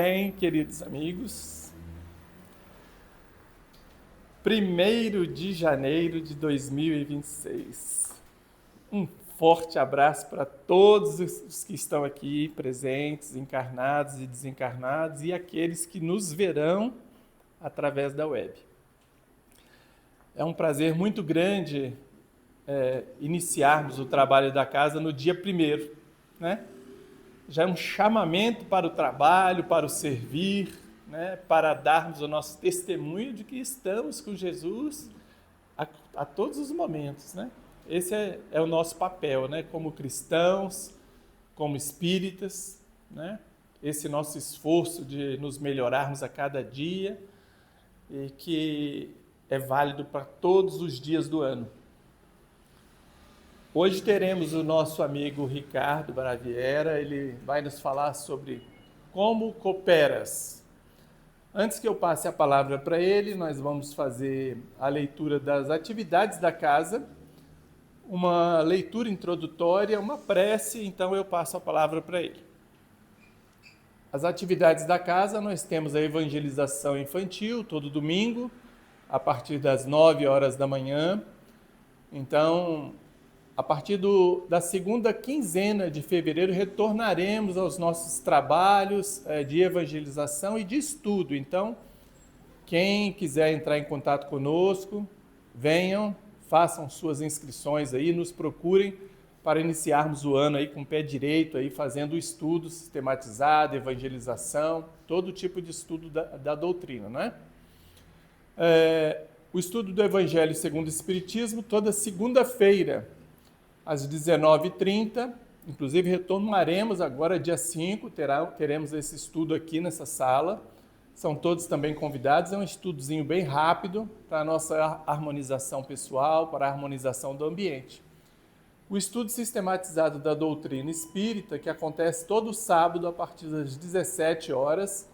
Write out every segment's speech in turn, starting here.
Bem, queridos amigos, 1º de janeiro de 2026. Um forte abraço para todos os que estão aqui presentes, encarnados e desencarnados, e aqueles que nos verão através da web. É um prazer muito grande iniciarmos o trabalho da casa no dia 1º, né? Já é um chamamento para o trabalho, para o servir, né? Para darmos o nosso testemunho de que estamos com Jesus a todos os momentos, né? Esse é o nosso papel, né? Como cristãos, como espíritas, né? Esse nosso esforço de nos melhorarmos a cada dia e que é válido para todos os dias do ano. Hoje teremos o nosso amigo Ricardo Baraviera, ele vai nos falar sobre como cooperas. Antes que eu passe a palavra para ele, nós vamos fazer a leitura das atividades da casa, uma leitura introdutória, uma prece, então eu passo a palavra para ele. As atividades da casa, nós temos a evangelização infantil, todo domingo, a partir das 9 horas da manhã. Então, a partir da segunda quinzena de fevereiro, retornaremos aos nossos trabalhos de evangelização e de estudo. Então, quem quiser entrar em contato conosco, venham, façam suas inscrições aí, nos procurem para iniciarmos o ano aí com o pé direito, aí, fazendo o estudo sistematizado, evangelização, todo tipo de estudo da doutrina, né? O estudo do Evangelho segundo o Espiritismo, toda segunda-feira, às 19h30, inclusive retornaremos agora dia 5, teremos esse estudo aqui nessa sala, são todos também convidados, é um estudozinho bem rápido para a nossa harmonização pessoal, para a harmonização do ambiente. O estudo sistematizado da doutrina espírita, que acontece todo sábado a partir das 17 horas,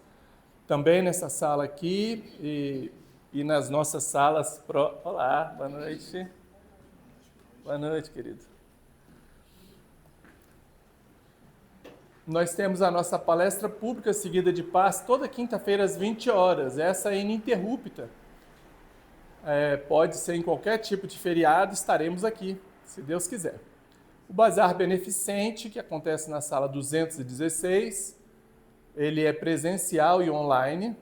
também nessa sala aqui e nas nossas salas. Olá, boa noite. Boa noite, querido. Nós temos a nossa palestra pública seguida de paz toda quinta-feira às 20 horas. Essa é ininterrupta. Pode ser em qualquer tipo de feriado, estaremos aqui, se Deus quiser. O Bazar Beneficente, que acontece na sala 216, ele é presencial e online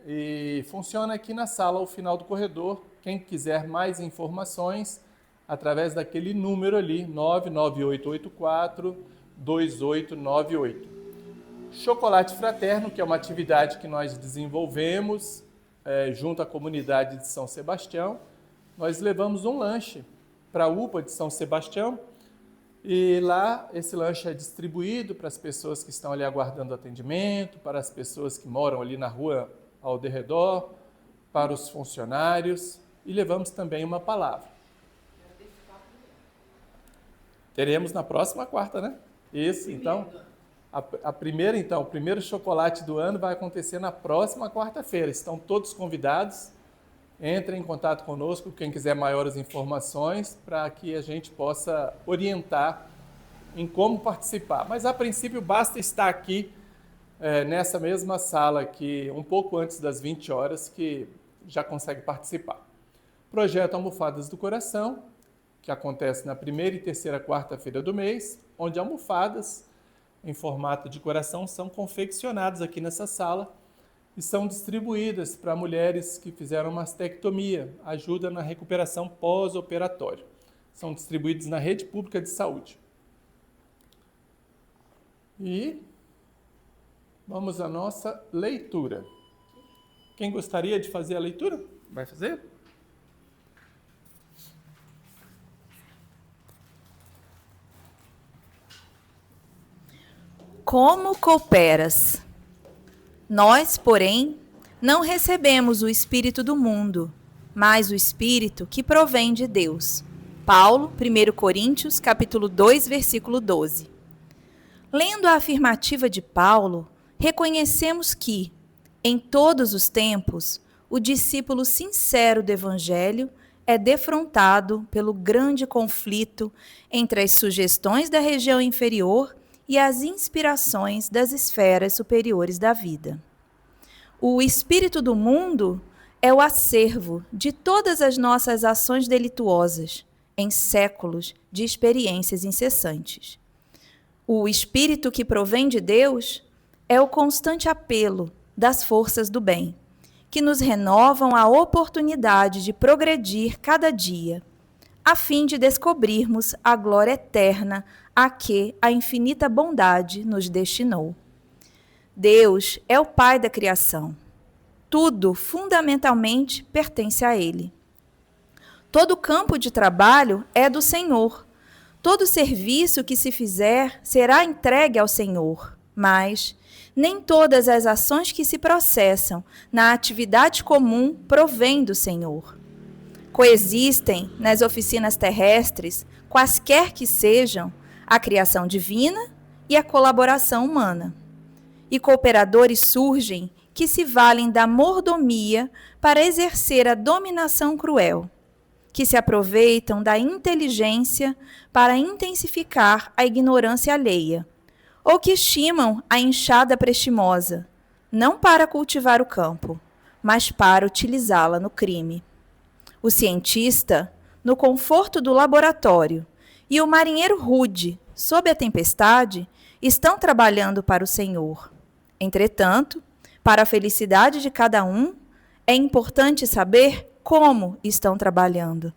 e funciona aqui na sala ao final do corredor. Quem quiser mais informações, através daquele número ali, 99884-2898. Chocolate Fraterno, que é uma atividade que nós desenvolvemos junto à comunidade de São Sebastião. Nós levamos um lanche para a UPA de São Sebastião e lá esse lanche é distribuído para as pessoas que estão ali aguardando atendimento, para as pessoas que moram ali na rua ao derredor, para os funcionários e levamos também uma palavra. Teremos na próxima quarta, né? Isso, então, o primeiro chocolate do ano vai acontecer na próxima quarta-feira. Estão todos convidados. Entrem em contato conosco, quem quiser maiores informações, para que a gente possa orientar em como participar. Mas, a princípio, basta estar aqui, nessa mesma sala aqui, um pouco antes das 20 horas, que já consegue participar. Projeto Almofadas do Coração, que acontece na primeira e terceira quarta-feira do mês, onde almofadas em formato de coração são confeccionadas aqui nessa sala e são distribuídas para mulheres que fizeram mastectomia, ajuda na recuperação pós-operatória. São distribuídos na rede pública de saúde. E vamos à nossa leitura. Quem gostaria de fazer a leitura? Vai fazer? Como cooperas? Nós, porém, não recebemos o Espírito do mundo, mas o Espírito que provém de Deus. Paulo, 1 Coríntios, capítulo 2, versículo 12. Lendo a afirmativa de Paulo, reconhecemos que, em todos os tempos, o discípulo sincero do Evangelho é defrontado pelo grande conflito entre as sugestões da região inferior e as inspirações das esferas superiores da vida. O espírito do mundo é o acervo de todas as nossas ações delituosas, em séculos de experiências incessantes. O espírito que provém de Deus é o constante apelo das forças do bem, que nos renovam a oportunidade de progredir cada dia, a fim de descobrirmos a glória eterna a que a infinita bondade nos destinou. Deus é o Pai da criação. Tudo, fundamentalmente, pertence a Ele. Todo campo de trabalho é do Senhor. Todo serviço que se fizer será entregue ao Senhor, mas nem todas as ações que se processam na atividade comum provêm do Senhor. Coexistem nas oficinas terrestres, quaisquer que sejam, a criação divina e a colaboração humana. E cooperadores surgem que se valem da mordomia para exercer a dominação cruel, que se aproveitam da inteligência para intensificar a ignorância alheia, ou que estimam a enxada prestimosa, não para cultivar o campo, mas para utilizá-la no crime. O cientista, no conforto do laboratório, e o marinheiro rude, sob a tempestade, estão trabalhando para o Senhor. Entretanto, para a felicidade de cada um, é importante saber como estão trabalhando.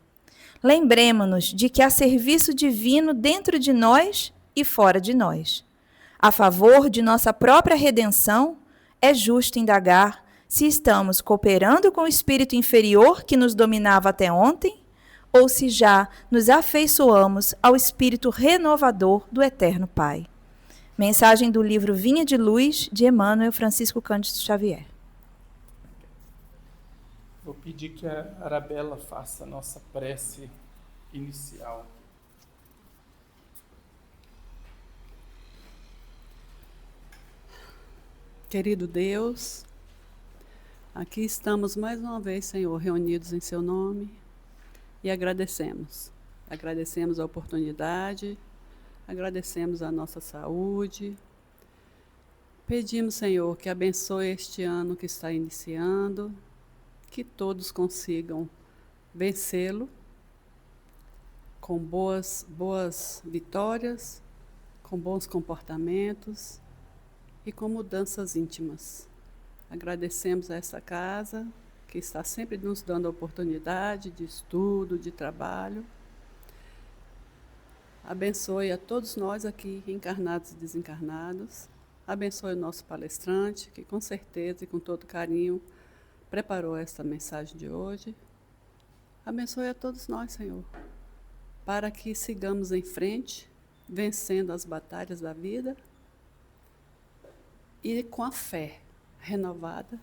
Lembremo-nos de que há serviço divino dentro de nós e fora de nós. A favor de nossa própria redenção, é justo indagar se estamos cooperando com o espírito inferior que nos dominava até ontem, ou se já nos afeiçoamos ao espírito renovador do Eterno Pai. Mensagem do livro Vinha de Luz, de Emmanuel Francisco Cândido Xavier. Vou pedir que a Arabella faça a nossa prece inicial. Querido Deus, aqui estamos mais uma vez, Senhor, reunidos em Seu nome e agradecemos. Agradecemos a oportunidade, agradecemos a nossa saúde. Pedimos, Senhor, que abençoe este ano que está iniciando, que todos consigam vencê-lo com boas vitórias, com bons comportamentos e com mudanças íntimas. Agradecemos a essa casa que está sempre nos dando a oportunidade de estudo, de trabalho. Abençoe a todos nós aqui, encarnados e desencarnados. Abençoe o nosso palestrante, que com certeza e com todo carinho preparou esta mensagem de hoje. Abençoe a todos nós, Senhor, para que sigamos em frente, vencendo as batalhas da vida e com a fé renovada,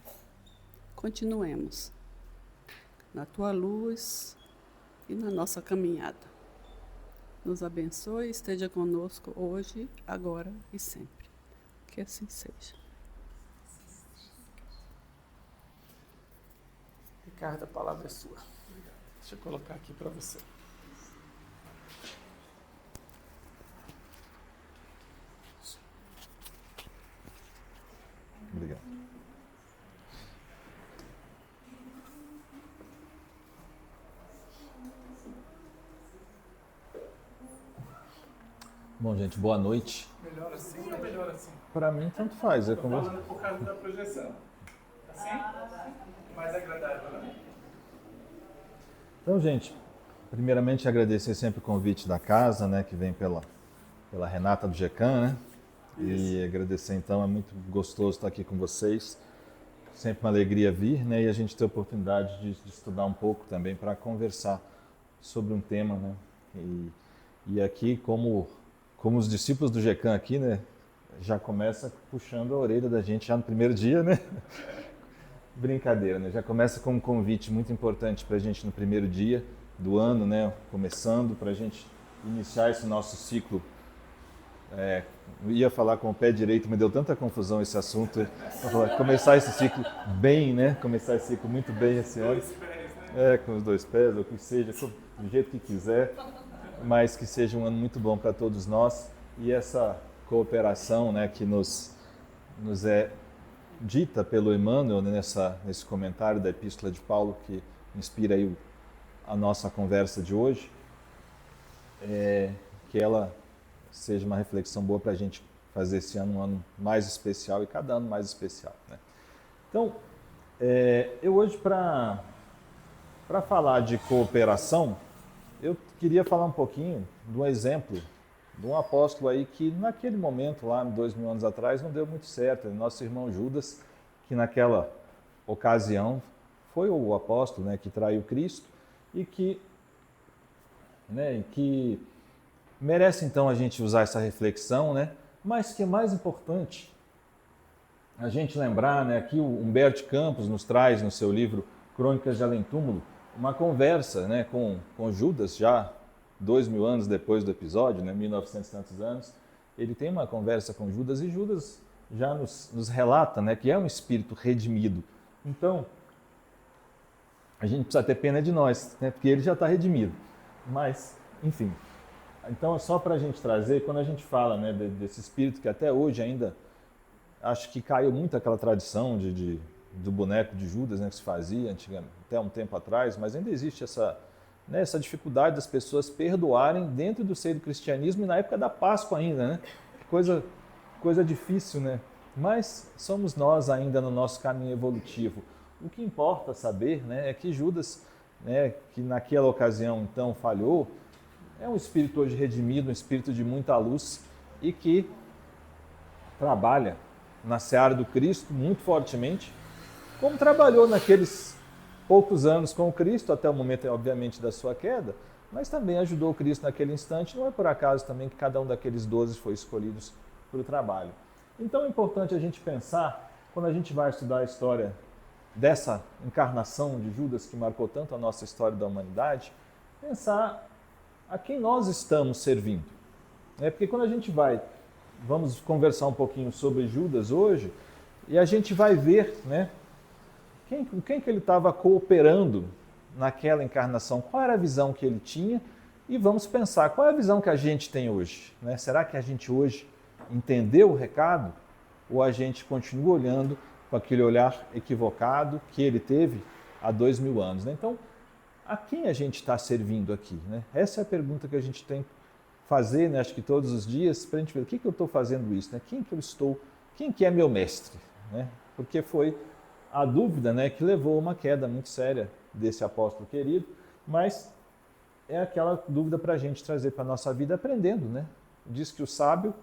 continuemos na Tua luz e na nossa caminhada. Nos abençoe e esteja conosco hoje, agora e sempre. Que assim seja. Ricardo, a palavra é sua. Deixa eu colocar aqui para você. Obrigado. Bom, gente, boa noite. Melhor assim ou melhor assim? Para mim, tanto faz. Estou falando por causa da projeção. Assim? Mais agradável, né? Então, gente, primeiramente agradecer sempre o convite da casa, né, que vem pela Renata do GECAM, né? E agradecer, então, é muito gostoso estar aqui com vocês. Sempre uma alegria vir, né? E a gente ter a oportunidade de estudar um pouco também para conversar sobre um tema, né? E aqui, como os discípulos do GECAM aqui, né? Já começa puxando a orelha da gente já no primeiro dia, né? Brincadeira, né? Já começa com um convite muito importante para a gente no primeiro dia do ano, né? Começando, para a gente iniciar esse nosso ciclo. Eu ia falar com o pé direito, mas deu tanta confusão esse assunto. Começar esse ciclo bem, né? Começar esse ciclo muito bem esse ano. Dois pés, né? Com os dois pés, ou que seja, do jeito que quiser, mas que seja um ano muito bom para todos nós. E essa cooperação, né, que nos é dita pelo Emmanuel, né, nesse comentário da Epístola de Paulo que inspira aí a nossa conversa de hoje, que ela seja uma reflexão boa para a gente fazer esse ano um ano mais especial e cada ano mais especial, né? Então, eu hoje, para falar de cooperação, eu queria falar um pouquinho de um exemplo de um apóstolo aí que naquele momento, lá 2000 anos atrás, não deu muito certo. Nosso irmão Judas, que naquela ocasião foi o apóstolo, né, que traiu Cristo e que merece então a gente usar essa reflexão, né? Mas que é mais importante a gente lembrar, né, aqui o Humberto Campos nos traz no seu livro Crônicas de Além Túmulo uma conversa, né, com Judas, já 2000 anos depois do episódio, né, 1900 e tantos anos. Ele tem uma conversa com Judas e Judas já nos relata, né, que é um espírito redimido. Então, a gente precisa ter pena de nós, né, porque ele já está redimido. Mas, enfim, então é só para a gente trazer, quando a gente fala, né, desse espírito que até hoje ainda, acho que caiu muito aquela tradição do boneco de Judas, né, que se fazia antigamente, até um tempo atrás, mas ainda existe essa dificuldade das pessoas perdoarem dentro do seio do cristianismo e na época da Páscoa ainda, né? Coisa difícil, né? Mas somos nós ainda no nosso caminho evolutivo. O que importa saber, né, é que Judas, né, que naquela ocasião então falhou, é um espírito hoje redimido, um espírito de muita luz e que trabalha na seara do Cristo muito fortemente, como trabalhou naqueles poucos anos com o Cristo, até o momento, obviamente, da sua queda, mas também ajudou o Cristo naquele instante. Não é por acaso também que cada um daqueles 12 foi escolhidos para o trabalho. Então é importante a gente pensar, quando a gente vai estudar a história dessa encarnação de Judas que marcou tanto a nossa história da humanidade, pensar a quem nós estamos servindo. Porque quando a gente vamos conversar um pouquinho sobre Judas hoje, e a gente vai ver, né, com quem que ele estava cooperando naquela encarnação, qual era a visão que ele tinha, e vamos pensar qual é a visão que a gente tem hoje, né? Será que a gente hoje entendeu o recado ou a gente continua olhando com aquele olhar equivocado que ele teve há 2000 anos, né? Então, a quem a gente está servindo aqui, né? Essa é a pergunta que a gente tem que fazer, né? Acho que todos os dias, para a gente ver o que eu estou fazendo isso, né? Quem que é meu mestre, né? Porque foi a dúvida, né, que levou a uma queda muito séria desse apóstolo querido, mas é aquela dúvida para a gente trazer para a nossa vida aprendendo, né? Diz que o sábio,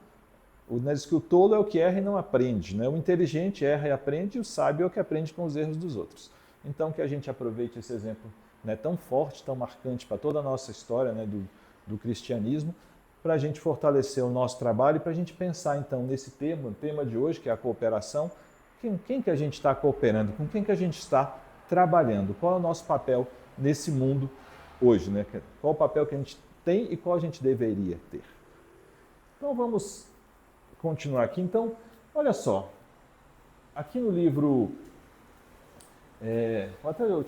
diz que o tolo é o que erra e não aprende, né? O inteligente erra e aprende, e o sábio é o que aprende com os erros dos outros. Então que a gente aproveite esse exemplo, né, tão forte, tão marcante para toda a nossa história, né, do cristianismo, para a gente fortalecer o nosso trabalho e para a gente pensar então nesse tema, o tema de hoje, que é a cooperação. Quem que a gente está cooperando? Com quem que a gente está trabalhando? Qual é o nosso papel nesse mundo hoje, né? Qual o papel que a gente tem e qual a gente deveria ter? Então vamos continuar aqui. Então, olha só. Aqui no livro... até eu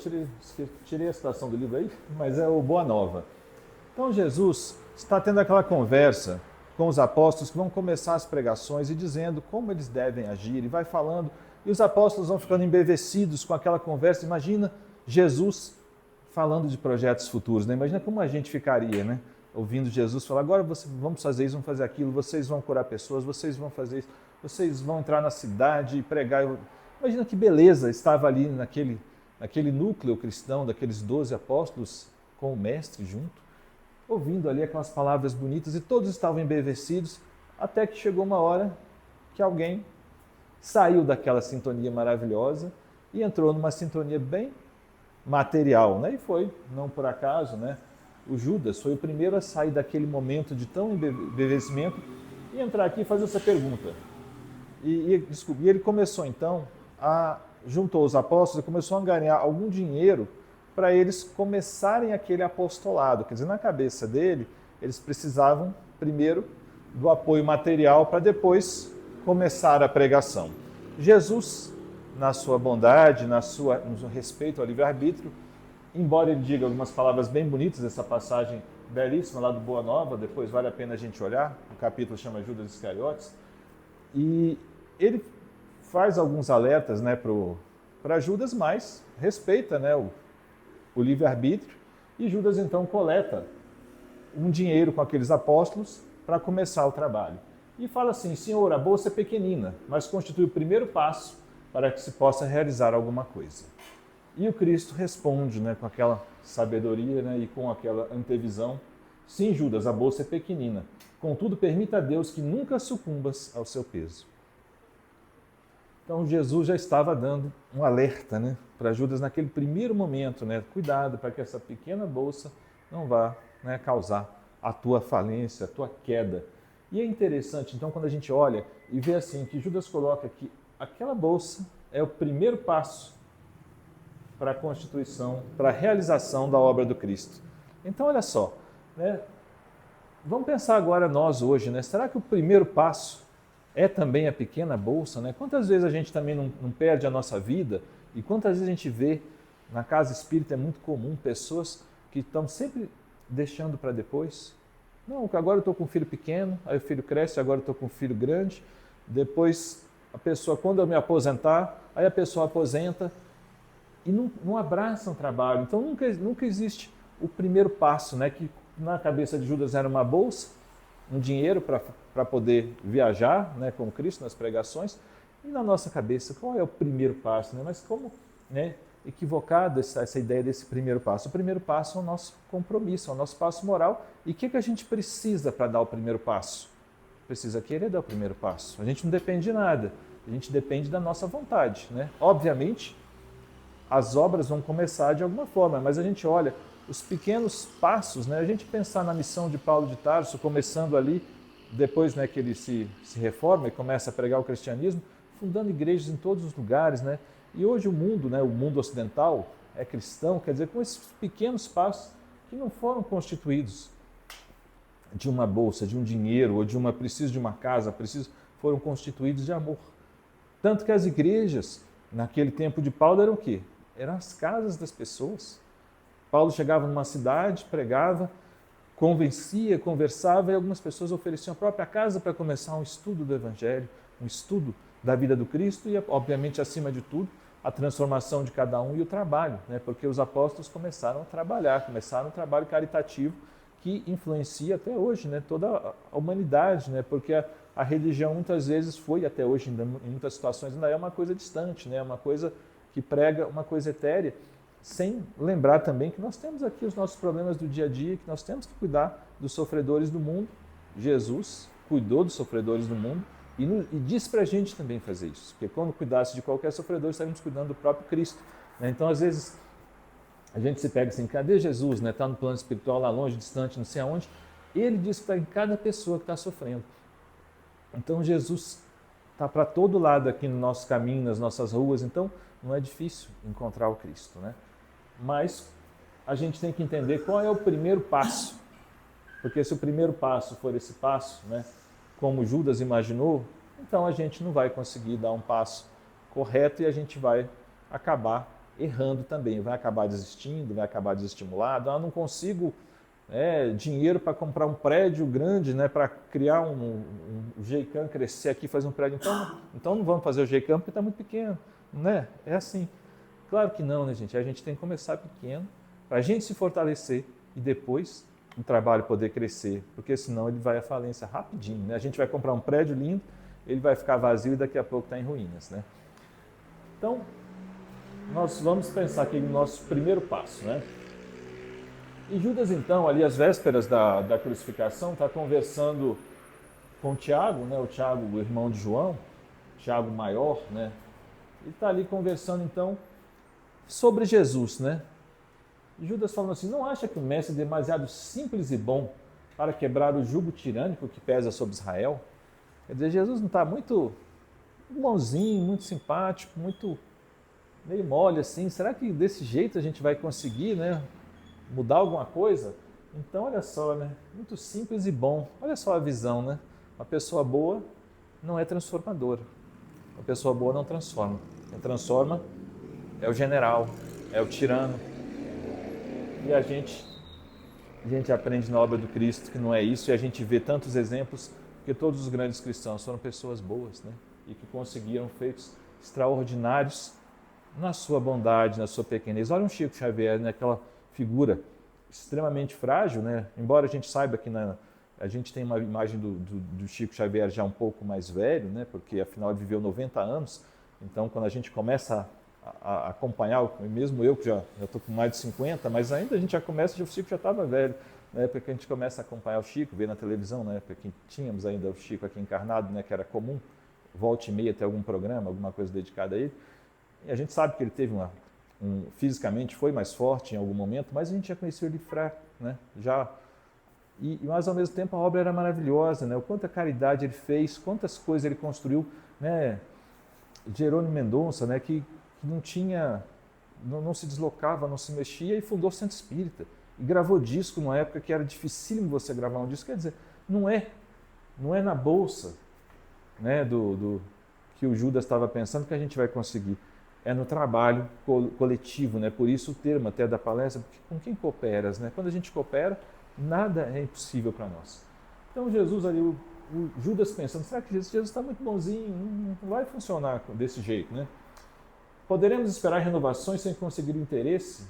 tirei a citação do livro aí, mas é o Boa Nova. Então Jesus está tendo aquela conversa com os apóstolos que vão começar as pregações e dizendo como eles devem agir, e vai falando, e os apóstolos vão ficando embevecidos com aquela conversa. Imagina Jesus falando de projetos futuros, né? Imagina como a gente ficaria, né? Ouvindo Jesus falar, agora vamos fazer isso, vamos fazer aquilo, vocês vão curar pessoas, vocês vão fazer isso, vocês vão entrar na cidade e pregar. Imagina que beleza estava ali naquele núcleo cristão, daqueles 12 apóstolos com o mestre junto, ouvindo ali aquelas palavras bonitas, e todos estavam embevecidos, até que chegou uma hora que alguém saiu daquela sintonia maravilhosa e entrou numa sintonia bem material, né? E foi, não por acaso, né? O Judas foi o primeiro a sair daquele momento de tão embevecimento e entrar aqui e fazer essa pergunta. E ele começou então, juntou os apóstolos e começou a ganhar algum dinheiro para eles começarem aquele apostolado. Quer dizer, na cabeça dele, eles precisavam primeiro do apoio material para depois começar a pregação. Jesus, na sua bondade, no respeito ao livre-arbítrio, embora ele diga algumas palavras bem bonitas, essa passagem belíssima lá do Boa Nova, depois vale a pena a gente olhar, o capítulo chama Judas Iscariotes, e ele faz alguns alertas, né, para Judas, mas respeita, né, o livre-arbítrio, e Judas então coleta um dinheiro com aqueles apóstolos para começar o trabalho. E fala assim: Senhor, a bolsa é pequenina, mas constitui o primeiro passo para que se possa realizar alguma coisa. E o Cristo responde, né, com aquela sabedoria, né, e com aquela antevisão: sim, Judas, a bolsa é pequenina, contudo permita a Deus que nunca sucumbas ao seu peso. Então Jesus já estava dando um alerta, né, para Judas naquele primeiro momento, né, cuidado para que essa pequena bolsa não vá, né, causar a tua falência, a tua queda. E é interessante, então, quando a gente olha e vê assim que Judas coloca que aquela bolsa é o primeiro passo para a constituição, para a realização da obra do Cristo. Então, olha só, né, vamos pensar agora nós hoje, né, será que o primeiro passo é também a pequena bolsa, né? Quantas vezes a gente também não perde a nossa vida, e quantas vezes a gente vê na casa espírita, é muito comum, pessoas que estão sempre deixando para depois. Não, agora eu estou com um filho pequeno, aí o filho cresce, agora eu estou com um filho grande, depois a pessoa, quando eu me aposentar, aí a pessoa aposenta e não abraça um trabalho. Então nunca existe o primeiro passo, né? Que na cabeça de Judas era uma bolsa, um dinheiro para poder viajar, né, com Cristo nas pregações. E na nossa cabeça, qual é o primeiro passo? Né? Mas como, né, equivocada essa ideia desse primeiro passo? O primeiro passo é o nosso compromisso, é o nosso passo moral. E o que a gente precisa para dar o primeiro passo? Precisa querer dar o primeiro passo. A gente não depende de nada, a gente depende da nossa vontade, né? Obviamente, as obras vão começar de alguma forma, mas a gente olha os pequenos passos, né? A gente pensar na missão de Paulo de Tarso, começando ali, depois, né, que ele se reforma e começa a pregar o cristianismo, fundando igrejas em todos os lugares, né? E hoje o mundo, né, o mundo ocidental é cristão, quer dizer, com esses pequenos passos que não foram constituídos de uma bolsa, de um dinheiro, ou preciso de uma casa, foram constituídos de amor. Tanto que as igrejas, naquele tempo de Paulo, eram o quê? Eram as casas das pessoas. Paulo chegava numa cidade, pregava, convencia, conversava, e algumas pessoas ofereciam a própria casa para começar um estudo do Evangelho, um estudo da vida do Cristo e, obviamente, acima de tudo, a transformação de cada um e o trabalho, né? Porque os apóstolos começaram a trabalhar, começaram um trabalho caritativo que influencia até hoje, né, toda a humanidade, né? Porque a religião muitas vezes foi, até hoje, ainda, em muitas situações, ainda é uma coisa distante, né? Uma coisa que prega uma coisa etérea, sem lembrar também que nós temos aqui os nossos problemas do dia a dia, que nós temos que cuidar dos sofredores do mundo. Jesus cuidou dos sofredores do mundo e disse para a gente também fazer isso, porque quando cuidasse de qualquer sofredor, estaríamos cuidando do próprio Cristo, né? Então, às vezes, a gente se pega assim: cadê Jesus? Está no plano espiritual, lá longe, distante, não sei aonde. Ele diz que está em cada pessoa que está sofrendo. Então, Jesus está para todo lado aqui no nosso caminho, nas nossas ruas, então não é difícil encontrar o Cristo, né? Mas a gente tem que entender qual é o primeiro passo, porque se o primeiro passo for esse passo, né, como Judas imaginou, então a gente não vai conseguir dar um passo correto e a gente vai acabar errando também, vai acabar desistindo, vai acabar desestimulado. Não consigo dinheiro para comprar um prédio grande, né, para criar um GEICAM, crescer aqui, fazer um prédio, então não vamos fazer o GEICAM porque está muito pequeno, né? É assim. Claro que não, né, gente? A gente tem que começar pequeno, para a gente se fortalecer e depois o trabalho poder crescer, porque senão ele vai à falência rapidinho, né? A gente vai comprar um prédio lindo, ele vai ficar vazio e daqui a pouco está em ruínas, né? Então, nós vamos pensar aqui no nosso primeiro passo, né? E Judas, então, ali às vésperas da crucificação, está conversando com Tiago, né? O Tiago, o irmão de João, Tiago maior, né? Ele está ali conversando, então, sobre Jesus, né? E Judas falando assim: não acha que o mestre é demasiado simples e bom para quebrar o jugo tirânico que pesa sobre Israel? Quer dizer, Jesus não está muito bonzinho, muito simpático, muito meio mole assim. Será que desse jeito a gente vai conseguir, né, mudar alguma coisa? Então, olha só, né? Muito simples e bom. Olha só a visão, né? Uma pessoa boa não é transformadora. Uma pessoa boa não transforma. Quem transforma é o general, é o tirano. E a gente aprende na obra do Cristo que não é isso, e a gente vê tantos exemplos, porque todos os grandes cristãos foram pessoas boas, né? e que conseguiram feitos extraordinários na sua bondade, na sua pequenez. Olha um Chico Xavier, né? Aquela figura extremamente frágil, né? Embora a gente saiba que a gente tem uma imagem do Chico Xavier já um pouco mais velho, né? Porque afinal ele viveu 90 anos, então quando a gente começa a acompanhar, mesmo eu que já estou com mais de 50, mas ainda a gente já começa, o Chico já estava velho, na época que a gente começa a acompanhar o Chico, ver na televisão, na época que tínhamos ainda o Chico aqui encarnado, né? Que era comum, volta e meia ter algum programa, alguma coisa dedicada a ele, e a gente sabe que ele teve fisicamente foi mais forte em algum momento, mas a gente já conheceu ele fraco, né? Mas ao mesmo tempo a obra era maravilhosa, né? O quanto a caridade ele fez, quantas coisas ele construiu, né? Jerônimo Mendonça, né? Que não se deslocava, não se mexia e fundou o Centro Espírita. E gravou disco numa época que era dificílimo você gravar um disco. Quer dizer, não é na bolsa, né? Que o Judas estava pensando que a gente vai conseguir. É no trabalho coletivo, né? Por isso o termo até da palestra, porque com quem cooperas, né? Quando a gente coopera, nada é impossível para nós. Então Jesus ali, o Judas pensando, será que Jesus está muito bonzinho, não vai funcionar desse jeito, né? Poderemos esperar renovações sem conseguir o interesse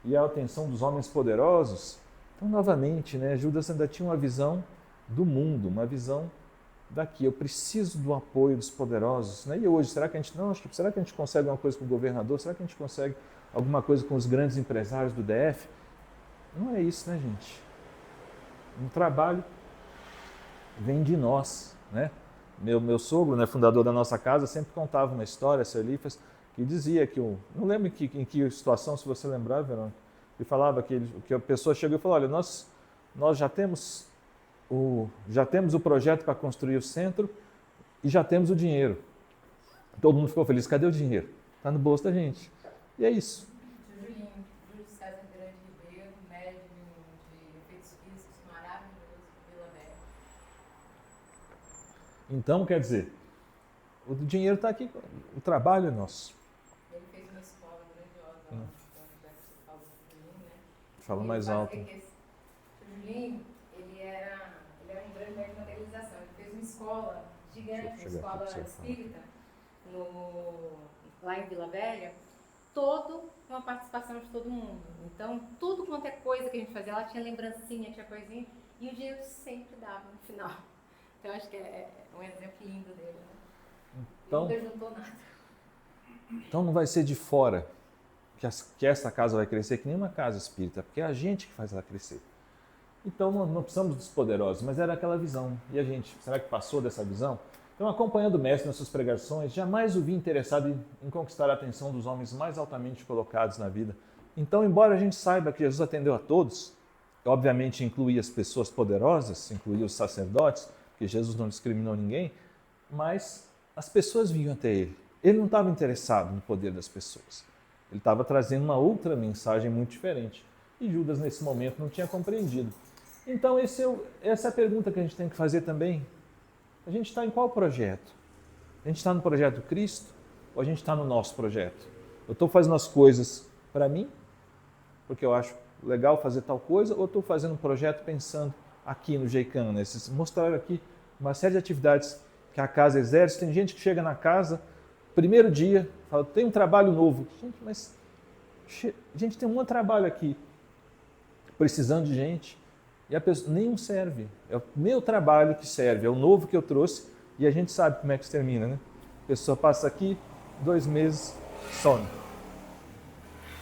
e a atenção dos homens poderosos? Então, novamente, né? Judas ainda tinha uma visão do mundo, uma visão daqui, eu preciso do apoio dos poderosos, né? E hoje, será que a gente consegue alguma coisa com o governador? Será que a gente consegue alguma coisa com os grandes empresários do DF? Não é isso, né, gente? Um trabalho vem de nós, né? Meu sogro, né, fundador da nossa casa, sempre contava uma história, seu Elifas, que dizia que, não lembro em que situação, se você lembrar, Verônica, ele falava que a pessoa chegou e falou, olha, nós já temos o projeto para construir o centro e já temos o dinheiro. Todo mundo ficou feliz. Cadê o dinheiro? Está no bolso da gente. E é isso. Julinho, Júlio César Grande Ribeiro, médium de efeitos físicos maravilhoso, Vila Velha. Então, quer dizer, o dinheiro está aqui, o trabalho é nosso. Ele fez uma escola grandiosa, já que você falou do Julinho, né? Fala mais alto. O Julinho, ele era um grande médium de materialização. Ele fez uma escola gigante, uma escola espírita, lá em Vila Velha, com a participação de todo mundo. Então, tudo quanto é coisa que a gente fazia, ela tinha lembrancinha, tinha coisinha, e o dinheiro sempre dava no final. Então, eu acho que é um exemplo lindo dele, né? Então, Ele não juntou nada. Então não vai ser de fora que essa casa vai crescer, que nem uma casa espírita, porque é a gente que faz ela crescer. Então não precisamos dos poderosos, mas era aquela visão. E a gente, será que passou dessa visão? Então, acompanhando o mestre nas suas pregações, jamais o vi interessado em conquistar a atenção dos homens mais altamente colocados na vida. Então, embora a gente saiba que Jesus atendeu a todos, obviamente incluía as pessoas poderosas, incluía os sacerdotes, porque Jesus não discriminou ninguém, mas as pessoas vinham até ele. Ele não estava interessado no poder das pessoas. Ele estava trazendo uma outra mensagem muito diferente. E Judas, nesse momento, não tinha compreendido. Então, essa é a pergunta que a gente tem que fazer também. A gente está em qual projeto? A gente está no projeto Cristo ou a gente está no nosso projeto? Eu estou fazendo as coisas para mim, porque eu acho legal fazer tal coisa, ou estou fazendo um projeto pensando aqui no GEICAM, né? Mostraram aqui uma série de atividades que a casa exerce. Tem gente que chega na casa, primeiro dia, fala, tem um trabalho novo. Gente, mas a gente tem um trabalho aqui, precisando de gente. E a pessoa, nenhum serve. É o meu trabalho que serve, é o novo que eu trouxe e a gente sabe como é que isso termina, né? A pessoa passa aqui, 2 meses, some.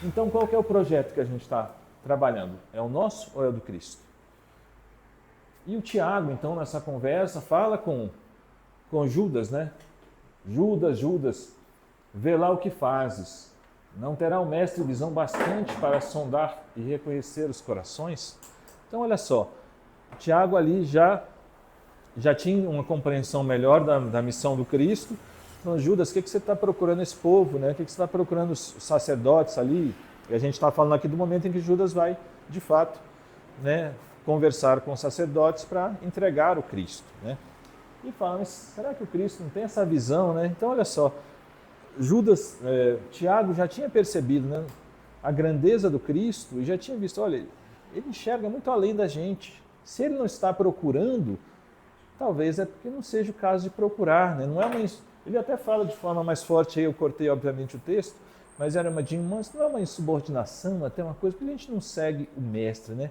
Então, qual que é o projeto que a gente está trabalhando? É o nosso ou é o do Cristo? E o Tiago, então, nessa conversa, fala com Judas, né? Judas, vê lá o que fazes. Não terá o mestre visão bastante para sondar e reconhecer os corações? Então, olha só, Tiago ali já tinha uma compreensão melhor da missão do Cristo. Então, Judas, o que você está procurando esse povo? Né? O que você está procurando os sacerdotes ali? E a gente está falando aqui do momento em que Judas vai, de fato, né, conversar com os sacerdotes para entregar o Cristo. Né? E fala, mas será que o Cristo não tem essa visão? Né? Então, olha só, Tiago já tinha percebido, né, a grandeza do Cristo e já tinha visto, olha, ele enxerga muito além da gente. Se ele não está procurando, talvez é porque não seja o caso de procurar. Né? Ele até fala de forma mais forte, aí eu cortei obviamente o texto, mas era não é uma insubordinação, até uma coisa, porque a gente não segue o mestre, né?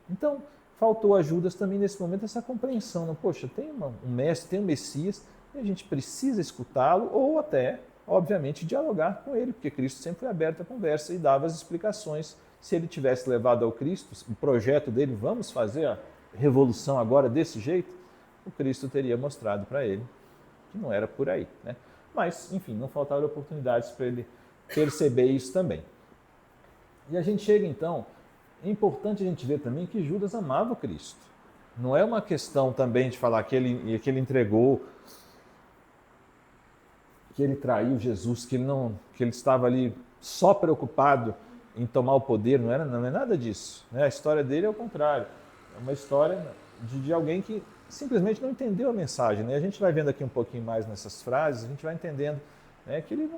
Então, faltou a Judas também nesse momento essa compreensão, né? Poxa, tem um mestre, tem um Messias, e a gente precisa escutá-lo ou até, obviamente, dialogar com ele, porque Cristo sempre foi aberto à conversa e dava as explicações. Se ele tivesse levado ao Cristo, o projeto dele, vamos fazer a revolução agora desse jeito, o Cristo teria mostrado para ele que não era por aí, né? Mas, enfim, não faltaram oportunidades para ele perceber isso também. E a gente chega então, é importante a gente ver também que Judas amava Cristo. Não é uma questão também de falar que ele entregou, que ele traiu Jesus, que ele estava ali só preocupado em tomar o poder, não é nada disso, né? A história dele é o contrário, é uma história de alguém que simplesmente não entendeu a mensagem, né? A gente vai vendo aqui um pouquinho mais nessas frases, a gente vai entendendo, né, que ele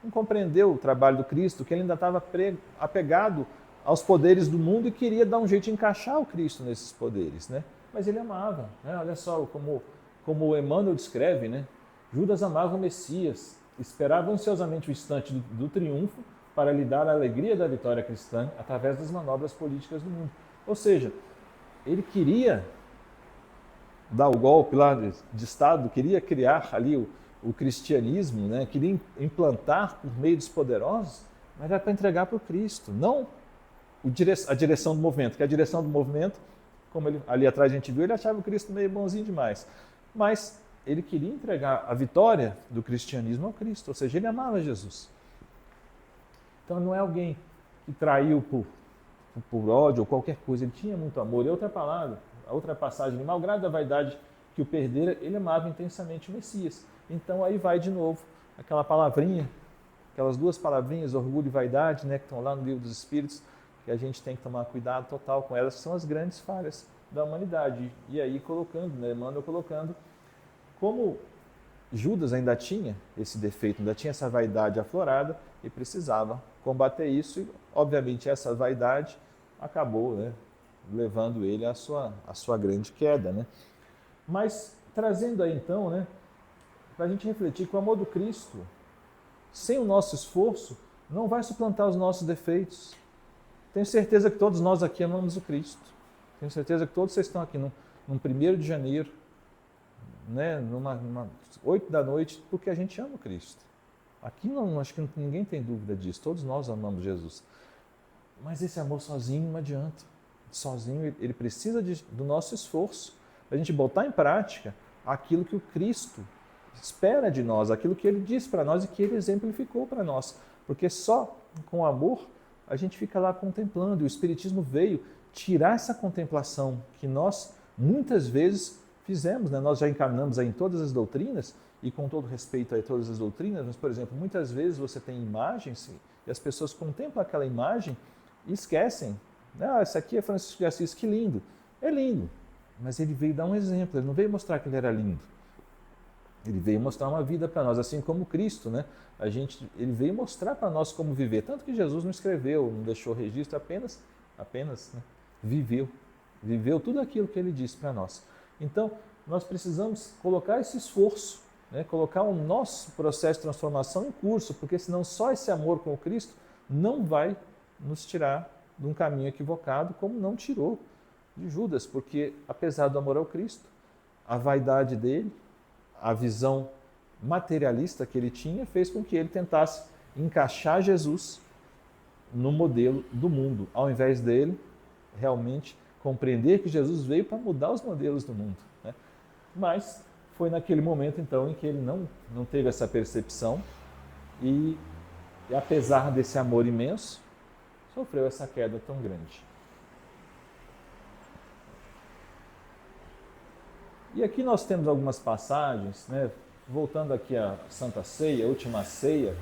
não compreendeu o trabalho do Cristo, que ele ainda estava apegado aos poderes do mundo e queria dar um jeito de encaixar o Cristo nesses poderes, né? Mas ele amava, né? Olha só como o Emmanuel descreve, né? Judas amava o Messias, esperava ansiosamente o instante do triunfo para lhe dar a alegria da vitória cristã através das manobras políticas do mundo. Ou seja, ele queria dar o golpe lá de Estado, queria criar ali o cristianismo, né? Queria implantar por meio dos poderosos, mas era para entregar para o Cristo, não a direção do movimento, que a direção do movimento, como ali atrás a gente viu, ele achava o Cristo meio bonzinho demais, mas ele queria entregar a vitória do cristianismo ao Cristo, ou seja, ele amava Jesus. Então não é alguém que traiu por ódio ou qualquer coisa, ele tinha muito amor. E outra palavra, a outra passagem, malgrado a vaidade que o perdera, ele amava intensamente o Messias. Então aí vai de novo aquela palavrinha, aquelas duas palavrinhas, orgulho e vaidade, né, que estão lá no Livro dos Espíritos, que a gente tem que tomar cuidado total com elas, que são as grandes falhas da humanidade. E aí colocando, né, Emmanuel colocando, como Judas ainda tinha esse defeito, ainda tinha essa vaidade aflorada e precisava combater isso, e obviamente essa vaidade acabou, né, levando ele à sua grande queda, né? Mas trazendo aí então, né, para a gente refletir que o amor do Cristo, sem o nosso esforço, não vai suplantar os nossos defeitos. Tenho certeza que todos nós aqui amamos o Cristo. Tenho certeza que todos vocês estão aqui num 1º de janeiro, né, numa 8 da noite, porque a gente ama o Cristo. Aqui não, acho que ninguém tem dúvida disso. Todos nós amamos Jesus. Mas esse amor sozinho não adianta. Sozinho ele precisa do nosso esforço para a gente botar em prática aquilo que o Cristo espera de nós, aquilo que ele disse para nós e que ele exemplificou para nós. Porque só com amor a gente fica lá contemplando. E o Espiritismo veio tirar essa contemplação que nós muitas vezes fizemos, né? Nós já encarnamos aí em todas as doutrinas, e com todo respeito a todas as doutrinas, mas, por exemplo, muitas vezes você tem imagens e as pessoas contemplam aquela imagem e esquecem. Ah, esse aqui é Francisco de Assis, que lindo. É lindo, mas ele veio dar um exemplo, ele não veio mostrar que ele era lindo. Ele veio mostrar uma vida para nós, assim como Cristo, né? Ele veio mostrar para nós como viver. Tanto que Jesus não escreveu, não deixou registro, apenas né, viveu tudo aquilo que ele disse para nós. Então, nós precisamos colocar esse esforço, né, colocar o nosso processo de transformação em curso, porque senão só esse amor com o Cristo não vai nos tirar de um caminho equivocado, como não tirou de Judas, porque apesar do amor ao Cristo, a vaidade dele, a visão materialista que ele tinha, fez com que ele tentasse encaixar Jesus no modelo do mundo, ao invés dele realmente compreender que Jesus veio para mudar os modelos do mundo, né? Mas foi naquele momento, então, em que ele não teve essa percepção e apesar desse amor imenso, sofreu essa queda tão grande. E aqui nós temos algumas passagens, né? Voltando aqui à Santa Ceia, a última ceia.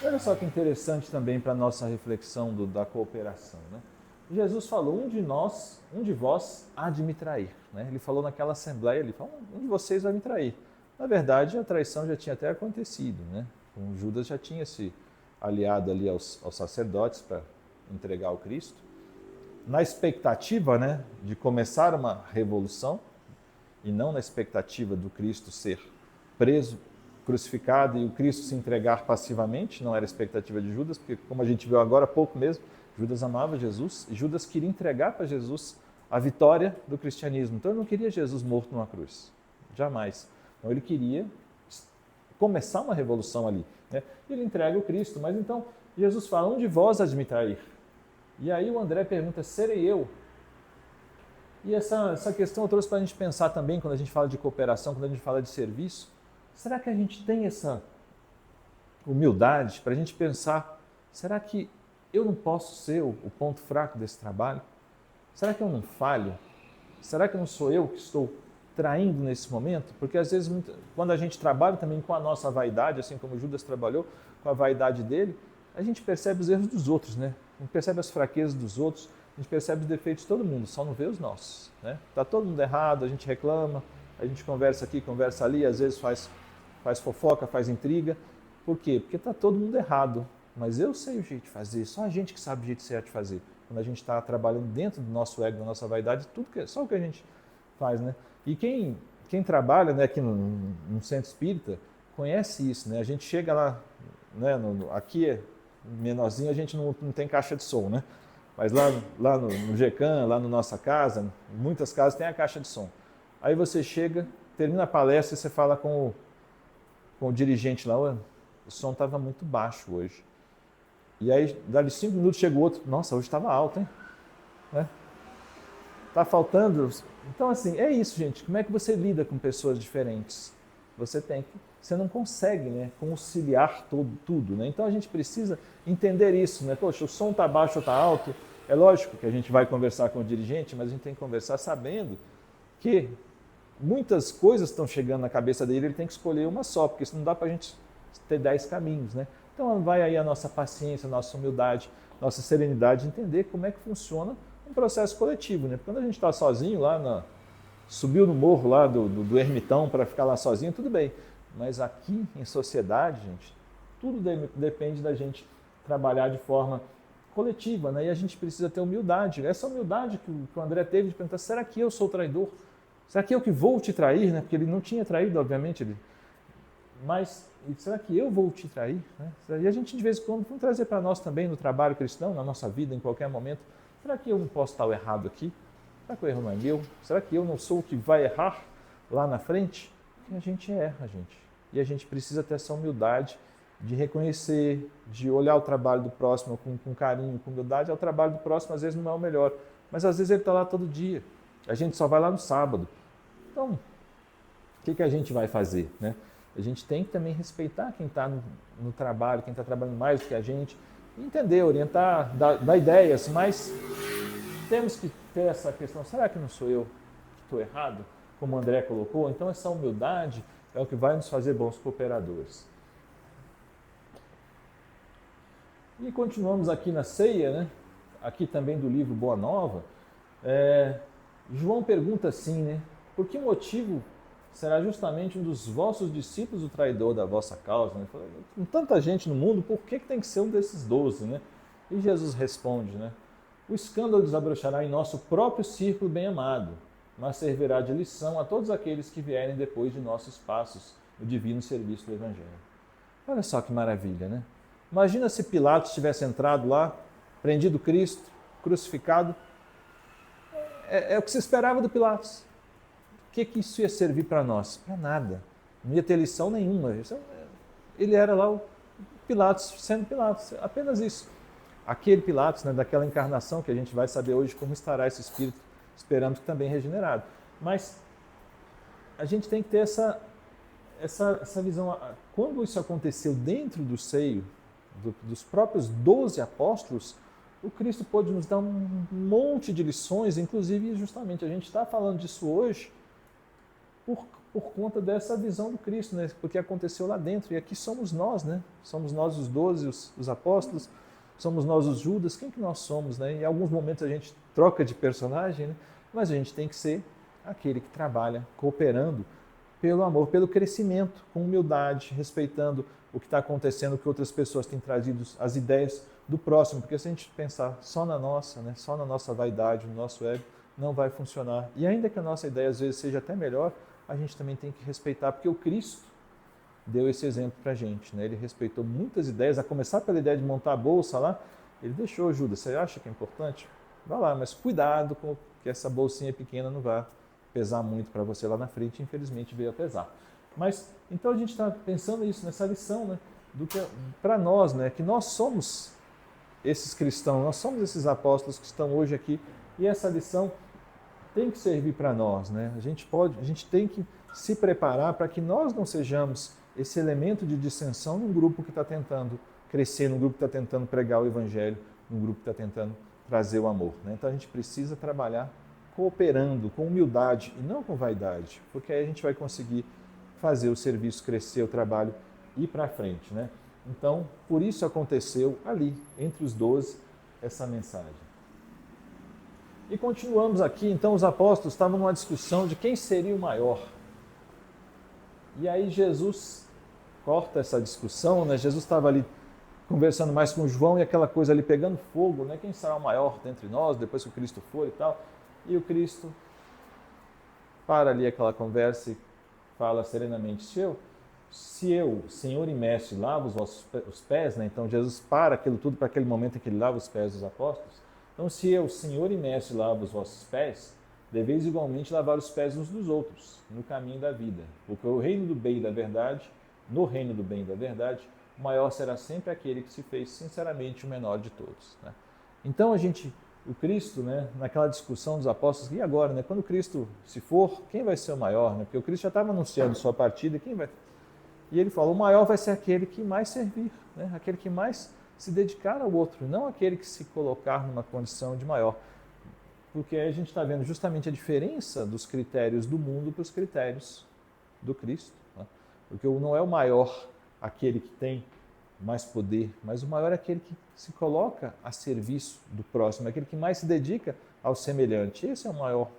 Olha só que interessante também para a nossa reflexão da cooperação, né? Jesus falou, um de vós há de me trair, né? Ele falou naquela assembleia, ele falou, um de vocês vai me trair. Na verdade, a traição já tinha até acontecido, né? O Judas já tinha se aliado ali aos sacerdotes para entregar o Cristo, na expectativa, né, de começar uma revolução, e não na expectativa do Cristo ser preso crucificado e o Cristo se entregar passivamente, não era a expectativa de Judas, porque como a gente viu agora há pouco mesmo, Judas amava Jesus e Judas queria entregar para Jesus a vitória do cristianismo. Então ele não queria Jesus morto numa cruz, jamais. Então ele queria começar uma revolução ali, né? E ele entrega o Cristo, mas então Jesus fala, um de vós há de me trair. E aí o André pergunta, serei eu? E essa questão eu trouxe para a gente pensar também, quando a gente fala de cooperação, quando a gente fala de serviço, será que a gente tem essa humildade para a gente pensar, será que eu não posso ser o ponto fraco desse trabalho? Será que eu não falho? Será que não sou eu que estou traindo nesse momento? Porque às vezes, quando a gente trabalha também com a nossa vaidade, assim como Judas trabalhou com a vaidade dele, a gente percebe os erros dos outros, né? A gente percebe as fraquezas dos outros, a gente percebe os defeitos de todo mundo, só não vê os nossos, né? Tá todo mundo errado, a gente reclama, a gente conversa aqui, conversa ali, às vezes faz fofoca, faz intriga. Por quê? Porque tá todo mundo errado, mas eu sei o jeito de fazer, só a gente que sabe o jeito certo de fazer. Quando a gente está trabalhando dentro do nosso ego, da nossa vaidade, só o que a gente faz, né? E quem trabalha, né, aqui no centro espírita conhece isso, né? A gente chega lá, né, aqui menorzinho, a gente não tem caixa de som, né? Mas lá no GECAM, lá na nossa casa, muitas casas tem a caixa de som. Aí você chega, termina a palestra e você fala com o dirigente lá, o som estava muito baixo hoje. E aí, dali 5 minutos, chega o outro, nossa, hoje estava alto, hein? Né? Tá faltando... Então, assim, é isso, gente. Como é que você lida com pessoas diferentes? Você não consegue, né, conciliar tudo, né? Então, a gente precisa entender isso, né? Poxa, o som está baixo ou está alto? É lógico que a gente vai conversar com o dirigente, mas a gente tem que conversar sabendo que muitas coisas estão chegando na cabeça dele, ele tem que escolher uma só, porque isso não dá para a gente ter 10 caminhos, né? Então vai aí a nossa paciência, a nossa humildade, nossa serenidade, entender como é que funciona um processo coletivo, né? Porque quando a gente está sozinho lá, subiu no morro lá do ermitão para ficar lá sozinho, tudo bem. Mas aqui em sociedade, gente, tudo depende da gente trabalhar de forma coletiva, né? E a gente precisa ter humildade. Essa humildade que o André teve de perguntar, será que eu sou traidor? Será que eu que vou te trair? Né? Porque ele não tinha traído, obviamente, mas será que eu vou te trair? Né? E a gente, de vez em quando, vamos trazer para nós também no trabalho cristão, na nossa vida, em qualquer momento. Será que eu não posso estar errado aqui? Será que o erro não é meu? Será que eu não sou o que vai errar lá na frente? E a gente erra, gente. E a gente precisa ter essa humildade de reconhecer, de olhar o trabalho do próximo com carinho, com humildade. O trabalho do próximo, às vezes, não é o melhor, mas às vezes ele está lá todo dia. A gente só vai lá no sábado. Então, o que a gente vai fazer, né? A gente tem que também respeitar quem está no trabalho, quem está trabalhando mais do que a gente, entender, orientar, dar ideias, mas temos que ter essa questão, será que não sou eu que estou errado? Como o André colocou, então essa humildade é o que vai nos fazer bons cooperadores. E continuamos aqui na ceia, né? Aqui também do livro Boa Nova. João pergunta assim, né? Por que motivo será justamente um dos vossos discípulos o traidor da vossa causa? Né? Com tanta gente no mundo, por que tem que ser um desses 12? Né? E Jesus responde, né? O escândalo desabrochará em nosso próprio círculo bem-amado, mas servirá de lição a todos aqueles que vierem depois de nossos passos no divino serviço do Evangelho. Olha só que maravilha, né? Imagina se Pilatos tivesse entrado lá, prendido Cristo, crucificado. É o que se esperava do Pilatos. O que isso ia servir para nós? Para nada. Não ia ter lição nenhuma. Ele era lá o Pilatos, sendo Pilatos. Apenas isso. Aquele Pilatos, né, daquela encarnação que a gente vai saber hoje como estará esse espírito, esperando que também regenerado. Mas a gente tem que ter essa visão. Quando isso aconteceu dentro do seio dos próprios 12 apóstolos, o Cristo pôde nos dar um monte de lições, inclusive justamente a gente está falando disso hoje por conta dessa visão do Cristo, né? Porque aconteceu lá dentro, e aqui somos nós, né? Somos nós os 12, os apóstolos, somos nós os Judas, quem que nós somos, né? Em alguns momentos a gente troca de personagem, né? Mas a gente tem que ser aquele que trabalha cooperando pelo amor, pelo crescimento, com humildade, respeitando o que está acontecendo, que outras pessoas têm trazido as ideias do próximo, porque se a gente pensar só na nossa, né, só na nossa vaidade, no nosso ego, não vai funcionar. E ainda que a nossa ideia às vezes seja até melhor, a gente também tem que respeitar, porque o Cristo, deu esse exemplo para a gente, né? Ele respeitou muitas ideias, a começar pela ideia de montar a bolsa lá, ele deixou, Judas, você acha que é importante? Vá lá, mas cuidado com que essa bolsinha pequena não vá pesar muito para você lá na frente, infelizmente veio a pesar. Mas, então a gente está pensando isso, nessa lição, né? Do que para nós, né? Que nós somos esses cristãos, nós somos esses apóstolos que estão hoje aqui, e essa lição tem que servir para nós, né? A gente tem que se preparar para que nós não sejamos esse elemento de dissensão num grupo que está tentando crescer, num grupo que está tentando pregar o evangelho, num grupo que está tentando trazer o amor, né? Então a gente precisa trabalhar cooperando, com humildade e não com vaidade, porque aí a gente vai conseguir fazer o serviço crescer, o trabalho ir para frente, né? Então, por isso aconteceu ali, entre os 12, essa mensagem. E continuamos aqui, então os apóstolos estavam numa discussão de quem seria o maior. E aí Jesus corta essa discussão, né? Jesus estava ali conversando mais com João e aquela coisa ali pegando fogo, né? Quem será o maior dentre nós, depois que o Cristo for e tal. E o Cristo para ali aquela conversa e fala serenamente, se eu, Senhor e Mestre, lavo os pés, né? Então Jesus para aquilo tudo para aquele momento em que ele lava os pés dos apóstolos. Então se eu, Senhor e Mestre, lavo os vossos pés, deveis igualmente lavar os pés uns dos outros, no caminho da vida. Porque o reino do bem e da verdade, no reino do bem e da verdade, o maior será sempre aquele que se fez sinceramente o menor de todos, né? Então o Cristo, né, naquela discussão dos apóstolos, e agora, né, quando o Cristo se for, quem vai ser o maior? Né? Porque o Cristo já estava anunciando sua partida, quem vai? E ele falou, o maior vai ser aquele que mais servir, né? Aquele que mais se dedicar ao outro, não aquele que se colocar numa condição de maior. Porque aí a gente está vendo justamente a diferença dos critérios do mundo para os critérios do Cristo, né? Porque não é o maior aquele que tem mais poder, mas o maior é aquele que se coloca a serviço do próximo, aquele que mais se dedica ao semelhante. Esse é o maior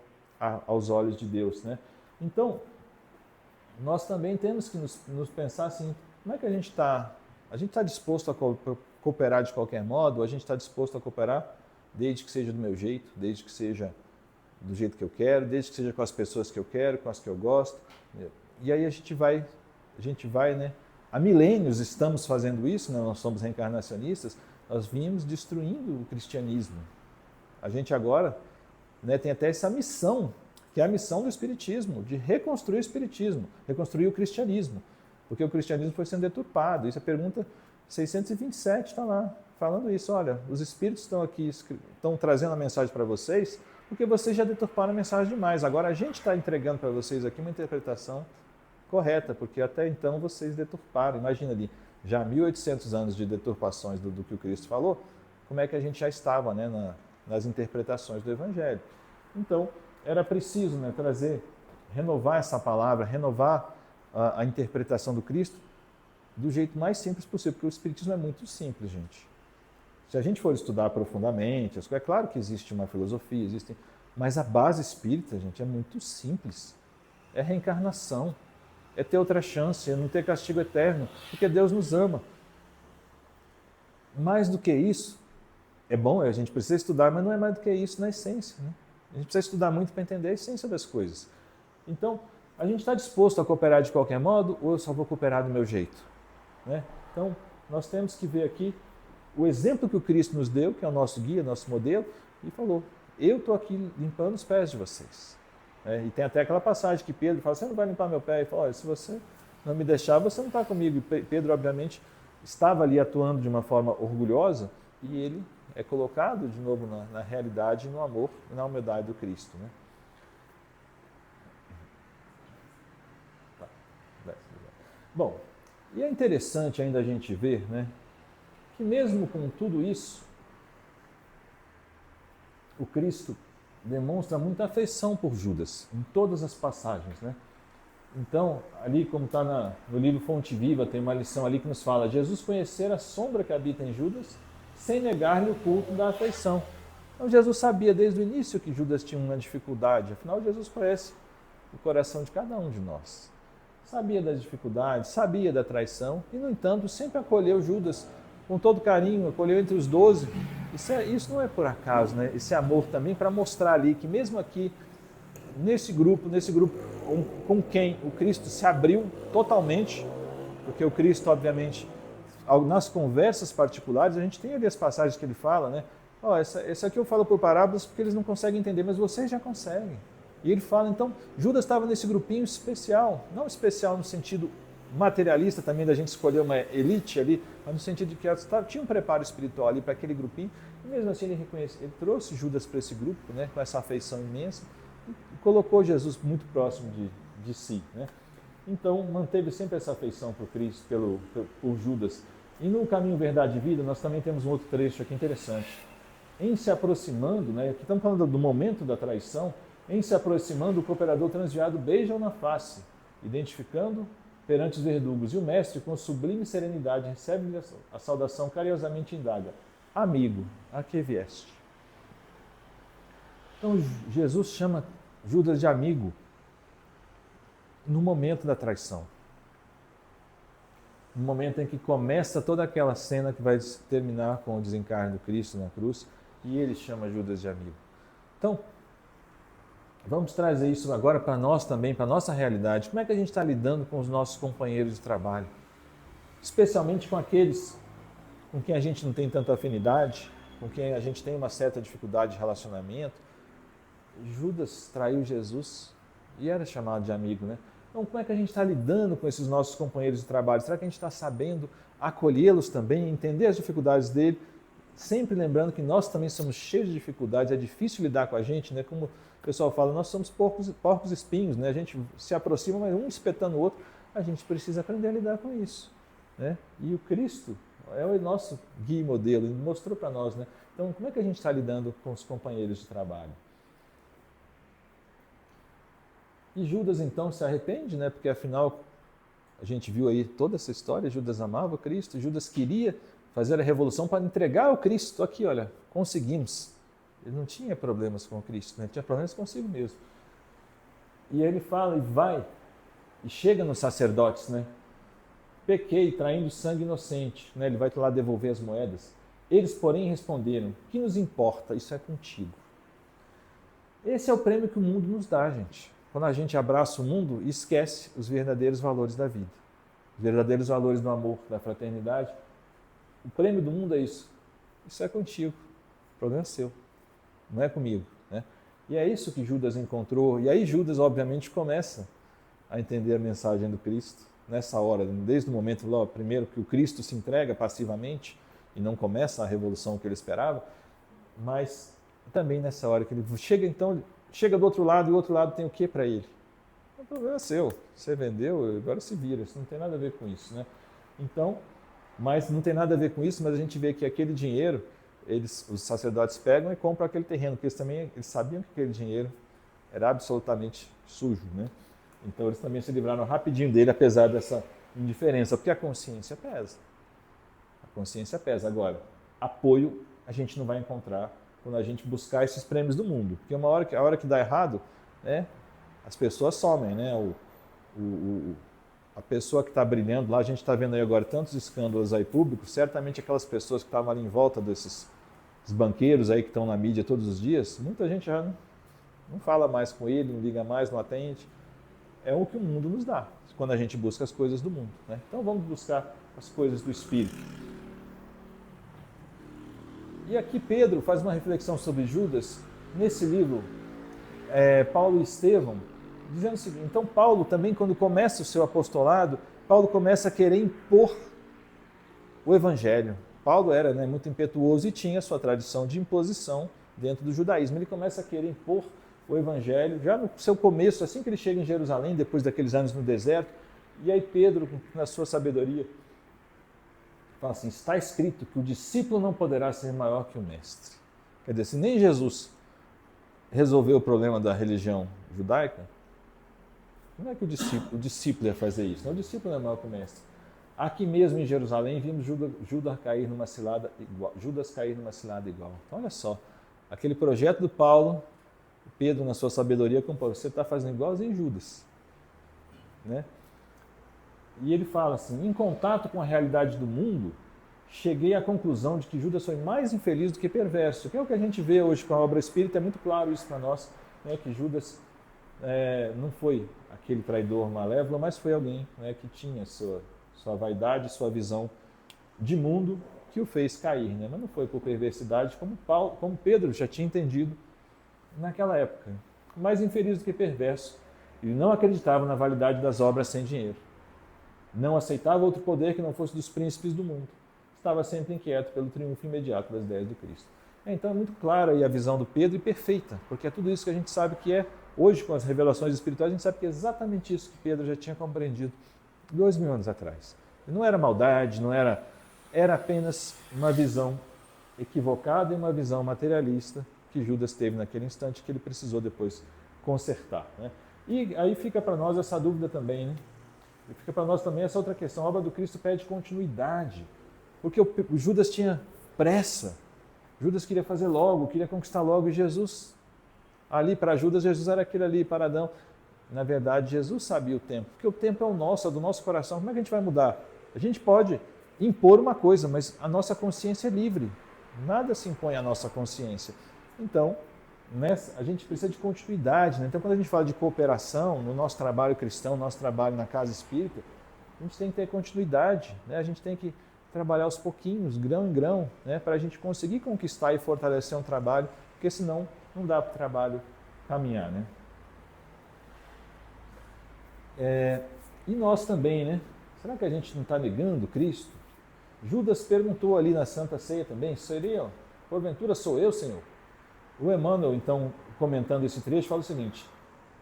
aos olhos de Deus, né? Então, nós também temos que nos pensar assim, como é que a gente está? A gente está disposto a cooperar de qualquer modo? Ou a gente está disposto a cooperar desde que seja do meu jeito, desde que seja do jeito que eu quero, desde que seja com as pessoas que eu quero, com as que eu gosto? E aí a gente vai, né? Há milênios estamos fazendo isso, né? Nós somos reencarnacionistas, nós vimos destruindo o cristianismo. A gente agora, né, tem até essa missão, que é a missão do Espiritismo, de reconstruir o Espiritismo, reconstruir o cristianismo, porque o cristianismo foi sendo deturpado. Isso é a pergunta 627, está lá, falando isso. Olha, os Espíritos estão aqui, estão trazendo a mensagem para vocês, porque vocês já deturparam a mensagem demais. Agora a gente está entregando para vocês aqui uma interpretação correta, porque até então vocês deturparam. Imagina ali, já 1800 anos de deturpações do que o Cristo falou, como é que a gente já estava, né, nas interpretações do Evangelho. Então, era preciso, né, renovar essa palavra, renovar a interpretação do Cristo do jeito mais simples possível, porque o Espiritismo é muito simples, gente. Se a gente for estudar profundamente, é claro que existe uma filosofia, mas a base espírita, gente, é muito simples. É reencarnação. É ter outra chance, é não ter castigo eterno, porque Deus nos ama. Mais do que isso, é bom, a gente precisa estudar, mas não é mais do que isso na essência, né? A gente precisa estudar muito para entender a essência das coisas. Então, a gente está disposto a cooperar de qualquer modo, ou eu só vou cooperar do meu jeito, né? Então, nós temos que ver aqui o exemplo que o Cristo nos deu, que é o nosso guia, nosso modelo, e falou, eu estou aqui limpando os pés de vocês. E tem até aquela passagem que Pedro fala, você não vai limpar meu pé? E fala, olha, se você não me deixar, você não está comigo. E Pedro, obviamente, estava ali atuando de uma forma orgulhosa e ele é colocado de novo na realidade, no amor e na humildade do Cristo, né? Bom, e é interessante ainda a gente ver, né, que mesmo com tudo isso, o Cristo demonstra muita afeição por Judas, em todas as passagens, né? Então, ali como está no livro Fonte Viva, tem uma lição ali que nos fala, Jesus conhecer a sombra que habita em Judas, sem negar-lhe o culto da afeição. Então Jesus sabia desde o início que Judas tinha uma dificuldade, afinal Jesus conhece o coração de cada um de nós. Sabia das dificuldades, sabia da traição, e no entanto sempre acolheu Judas com todo carinho, acolheu entre os 12. Isso não é por acaso, né? Esse amor também para mostrar ali que mesmo aqui, nesse grupo com quem o Cristo se abriu totalmente, Porque o Cristo, obviamente, nas conversas particulares, a gente tem ali as passagens que ele fala, né? Essa aqui eu falo por parábolas porque eles não conseguem entender, mas vocês já conseguem. E ele fala, então, Judas estava nesse grupinho especial, não especial no sentido materialista também da gente escolher uma elite ali, mas no sentido de que tinha um preparo espiritual ali para aquele grupinho, e mesmo assim ele trouxe Judas para esse grupo, né, com essa afeição imensa, e colocou Jesus muito próximo de si, né? Então manteve sempre essa afeição por Cristo, por Judas. E no Caminho, Verdade e Vida, nós também temos um outro trecho aqui interessante. Em se aproximando, né, aqui estamos falando do momento da traição, em se aproximando, o cooperador transviado beija-o na face, identificando perante os verdugos. E o mestre, com sublime serenidade, recebe a saudação, carinhosamente indaga: amigo, a que vieste? Então Jesus chama Judas de amigo no momento da traição. No momento em que começa toda aquela cena que vai terminar com o desencarne do Cristo na cruz, e ele chama Judas de amigo. Então, vamos trazer isso agora para nós também, para a nossa realidade. Como é que a gente está lidando com os nossos companheiros de trabalho? Especialmente com aqueles com quem a gente não tem tanta afinidade, com quem a gente tem uma certa dificuldade de relacionamento. Judas traiu Jesus e era chamado de amigo, né? Então, como é que a gente está lidando com esses nossos companheiros de trabalho? Será que a gente está sabendo acolhê-los também, entender as dificuldades dele? Sempre lembrando que nós também somos cheios de dificuldades, é difícil lidar com a gente, né? Como o pessoal fala, nós somos porcos espinhos, né? A gente se aproxima, mas um espetando o outro, a gente precisa aprender a lidar com isso, né? E o Cristo é o nosso guia e modelo, ele mostrou para nós, né? Então, como é que a gente está lidando com os companheiros de trabalho? E Judas, então, se arrepende, né? Porque, afinal, a gente viu aí toda essa história, Judas amava Cristo, Judas queria fazer a revolução para entregar o Cristo. Aqui, olha, conseguimos. Ele não tinha problemas com o Cristo, né? Ele tinha problemas consigo mesmo. E ele fala e vai, e chega nos sacerdotes, né? Pequei, traindo sangue inocente, né? Ele vai lá devolver as moedas. Eles, porém, responderam: que nos importa? Isso é contigo. Esse é o prêmio que o mundo nos dá, gente. Quando a gente abraça o mundo e esquece os verdadeiros valores da vida, os verdadeiros valores do amor, da fraternidade, o prêmio do mundo é isso. Isso é contigo. O problema é seu. Não é comigo, né? E é isso que Judas encontrou. E aí Judas, obviamente, começa a entender a mensagem do Cristo nessa hora, desde o momento lá, primeiro que o Cristo se entrega passivamente e não começa a revolução que ele esperava, mas também nessa hora que ele chega, então, chega do outro lado e o outro lado tem o que para ele? O problema é seu. Você vendeu, agora se vira. Isso não tem nada a ver com isso, né? Então, mas não tem nada a ver com isso, mas a gente vê que aquele dinheiro, os sacerdotes pegam e compram aquele terreno, porque eles sabiam que aquele dinheiro era absolutamente sujo, né? Então eles também se livraram rapidinho dele, apesar dessa indiferença, porque a consciência pesa. A consciência pesa. Agora, apoio a gente não vai encontrar quando a gente buscar esses prêmios do mundo, porque a hora que dá errado, né, as pessoas somem, né? A pessoa que está brilhando lá, a gente está vendo aí agora tantos escândalos aí públicos, certamente aquelas pessoas que estavam ali em volta desses banqueiros aí que estão na mídia todos os dias, muita gente já não fala mais com ele, não liga mais, não atende. É o que o mundo nos dá, quando a gente busca as coisas do mundo, né? Então vamos buscar as coisas do Espírito. E aqui Pedro faz uma reflexão sobre Judas, nesse livro, Paulo e Estevão, dizendo o seguinte: então Paulo também, quando começa o seu apostolado, Paulo começa a querer impor o Evangelho. Paulo era, né, muito impetuoso e tinha a sua tradição de imposição dentro do judaísmo. Ele começa a querer impor o Evangelho, já no seu começo, assim que ele chega em Jerusalém, depois daqueles anos no deserto, e aí Pedro, na sua sabedoria, fala assim: está escrito que o discípulo não poderá ser maior que o mestre. Quer dizer, se nem Jesus resolveu o problema da religião judaica, não é que o discípulo ia fazer isso, não, o discípulo não é maior que o mestre. Aqui mesmo em Jerusalém, vimos Judas cair numa cilada igual. Então, olha só, aquele projeto do Paulo, Pedro, na sua sabedoria, compõe: você está fazendo igualzinho Judas, né? E ele fala assim: em contato com a realidade do mundo, cheguei à conclusão de que Judas foi mais infeliz do que perverso, que é o que a gente vê hoje com a obra espírita. É muito claro isso para nós, né, que Judas não foi aquele traidor malévolo, mas foi alguém, né, que tinha sua vaidade, sua visão de mundo que o fez cair, né? Mas não foi por perversidade, como Pedro já tinha entendido naquela época. Mais infeliz do que perverso, ele não acreditava na validade das obras sem dinheiro. Não aceitava outro poder que não fosse dos príncipes do mundo. Estava sempre inquieto pelo triunfo imediato das ideias do Cristo. Então é muito clara aí a visão do Pedro e perfeita, porque é tudo isso que a gente sabe que é, hoje com as revelações espirituais, a gente sabe que é exatamente isso que Pedro já tinha compreendido 2000 anos atrás. Não era maldade, era apenas uma visão equivocada e uma visão materialista que Judas teve naquele instante, que ele precisou depois consertar, né? E aí fica para nós essa dúvida também, né? E fica para nós também essa outra questão. A obra do Cristo pede continuidade, porque o Judas tinha pressa. Judas queria fazer logo, queria conquistar logo, e Jesus, ali para Judas, Jesus era aquele ali paradão. Na verdade, Jesus sabia o tempo, porque o tempo é o nosso, é do nosso coração. Como é que a gente vai mudar? A gente pode impor uma coisa, mas a nossa consciência é livre. Nada se impõe à nossa consciência. Então, a gente precisa de continuidade, né? Então, quando a gente fala de cooperação no nosso trabalho cristão, no nosso trabalho na casa espírita, a gente tem que ter continuidade, né? A gente tem que trabalhar aos pouquinhos, grão em grão, né? Para a gente conseguir conquistar e fortalecer um trabalho, porque senão não dá para o trabalho caminhar, né? E nós também, né? Será que a gente não está negando Cristo? Judas perguntou ali na Santa Ceia também, seria, porventura sou eu, Senhor? O Emmanuel, então, comentando esse trecho, fala o seguinte: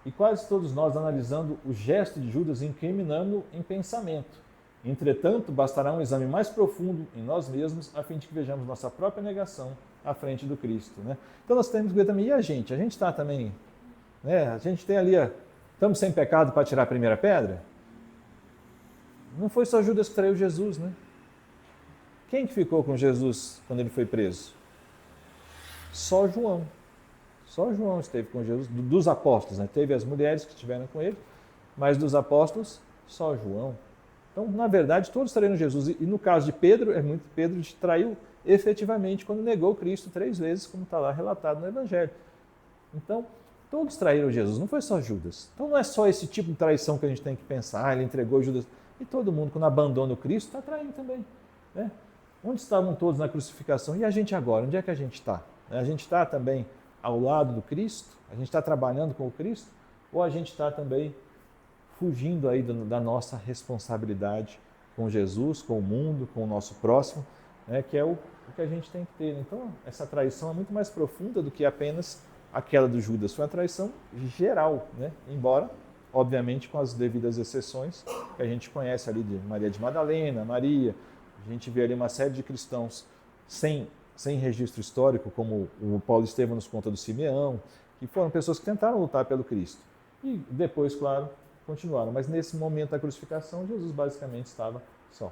e quase todos nós analisando o gesto de Judas, incriminando em pensamento. Entretanto, bastará um exame mais profundo em nós mesmos, a fim de que vejamos nossa própria negação à frente do Cristo, né? Então nós temos que ver também, e a gente? A gente está também, né? A gente tem ali, estamos sem pecado para tirar a primeira pedra? Não foi só Judas que traiu Jesus, né? Quem que ficou com Jesus quando ele foi preso? Só João. Só João esteve com Jesus, dos apóstolos, né? Teve as mulheres que estiveram com ele, mas dos apóstolos, só João. Então, na verdade, todos traíram Jesus. E no caso de Pedro, Pedro traiu efetivamente quando negou Cristo 3 vezes, como está lá relatado no Evangelho. Então, todos traíram Jesus, não foi só Judas. Então, não é só esse tipo de traição que a gente tem que pensar, ele entregou Judas. E todo mundo, quando abandona o Cristo, está traindo também, né? Onde estavam todos na crucificação? E a gente agora? Onde é que a gente está? A gente está também ao lado do Cristo? A gente está trabalhando com o Cristo? Ou a gente está também fugindo aí da nossa responsabilidade com Jesus, com o mundo, com o nosso próximo, né, que é o que a gente tem que ter. Então, essa traição é muito mais profunda do que apenas aquela do Judas. Foi uma traição geral, né? Embora, obviamente, com as devidas exceções que a gente conhece ali de Maria de Madalena, Maria. A gente vê ali uma série de cristãos sem registro histórico, como o Paulo Estevão nos conta do Simeão, que foram pessoas que tentaram lutar pelo Cristo. E depois, claro, continuaram. Mas nesse momento da crucificação, Jesus basicamente estava só.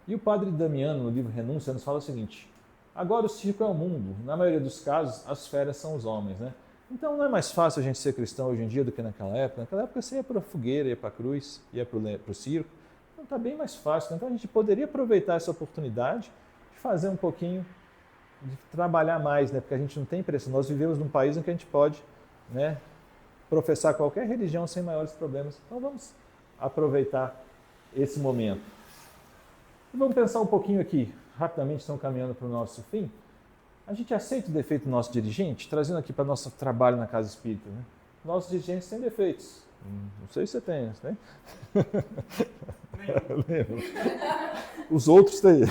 E o padre Damiano, no livro Renúncia, nos fala o seguinte: agora o circo é o mundo. Na maioria dos casos, as feras são os homens, né? Então não é mais fácil a gente ser cristão hoje em dia do que naquela época. Naquela época você ia para a fogueira, ia para a cruz, ia para o circo. Então está bem mais fácil. Então a gente poderia aproveitar essa oportunidade de fazer um pouquinho, de trabalhar mais, né? Porque a gente não tem pressão. Nós vivemos num país em que a gente pode, né, professar qualquer religião sem maiores problemas. Então vamos aproveitar esse momento. E vamos pensar um pouquinho aqui, rapidamente, estamos caminhando para o nosso fim. A gente aceita o defeito do nosso dirigente, trazendo aqui para o nosso trabalho na casa espírita, né? Nossos dirigentes têm defeitos. Não sei se você tem, né? Os outros têm.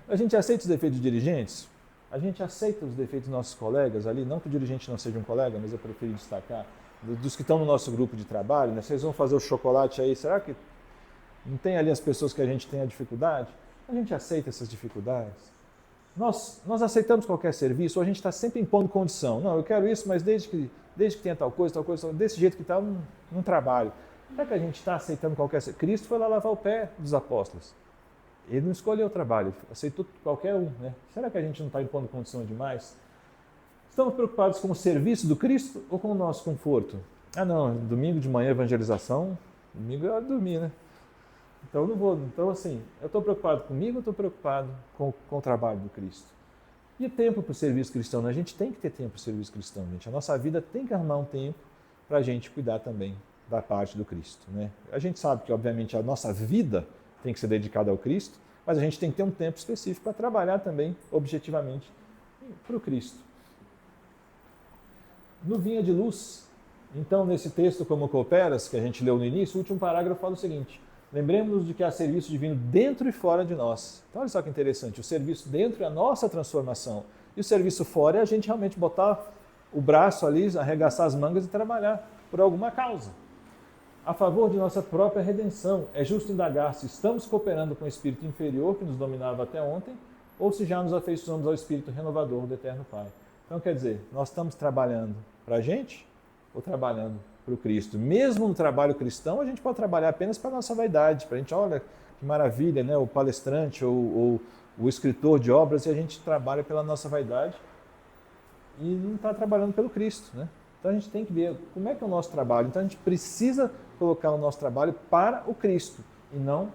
A gente aceita os defeitos dos dirigentes? A gente aceita os defeitos dos nossos colegas ali? Não que o dirigente não seja um colega, mas eu prefiro destacar. Dos que estão no nosso grupo de trabalho, né? Vocês vão fazer o chocolate aí, será que não tem ali as pessoas que a gente tem a dificuldade? A gente aceita essas dificuldades? Nós aceitamos qualquer serviço, ou a gente está sempre impondo condição. Não, eu quero isso, mas desde que tenha tal coisa, desse jeito que está, não trabalho. Será que a gente está aceitando qualquer serviço? Cristo foi lá lavar o pé dos apóstolos. Ele não escolheu o trabalho, aceitou qualquer um, né? Será que a gente não está impondo condição demais? Estamos preocupados com o serviço do Cristo ou com o nosso conforto? Ah não, domingo de manhã evangelização, domingo é hora de dormir, né? Então eu não vou. Então assim, eu estou preocupado comigo ou estou preocupado com o trabalho do Cristo? E tempo para o serviço cristão, né? A gente tem que ter tempo para o serviço cristão, gente. A nossa vida tem que arrumar um tempo para a gente cuidar também da parte do Cristo, né? A gente sabe que, obviamente, a nossa vida tem que ser dedicada ao Cristo, mas a gente tem que ter um tempo específico para trabalhar também, objetivamente, para o Cristo. No Vinha de Luz, então, nesse texto Como Cooperas, que a gente leu no início, o último parágrafo fala o seguinte: lembremos-nos de que há serviço divino dentro e fora de nós. Então, olha só que interessante, o serviço dentro é a nossa transformação, e o serviço fora é a gente realmente botar o braço ali, arregaçar as mangas e trabalhar por alguma causa. A favor de nossa própria redenção, é justo indagar se estamos cooperando com o espírito inferior que nos dominava até ontem, ou se já nos afeiçoamos ao espírito renovador do Eterno Pai. Então, quer dizer, nós estamos trabalhando para a gente ou trabalhando para o Cristo? Mesmo no trabalho cristão, a gente pode trabalhar apenas para a nossa vaidade, para a gente, olha que maravilha, né? O palestrante ou o escritor de obras, e a gente trabalha pela nossa vaidade e não está trabalhando pelo Cristo, né? Então a gente tem que ver como é que é o nosso trabalho. Então a gente precisa colocar o nosso trabalho para o Cristo e não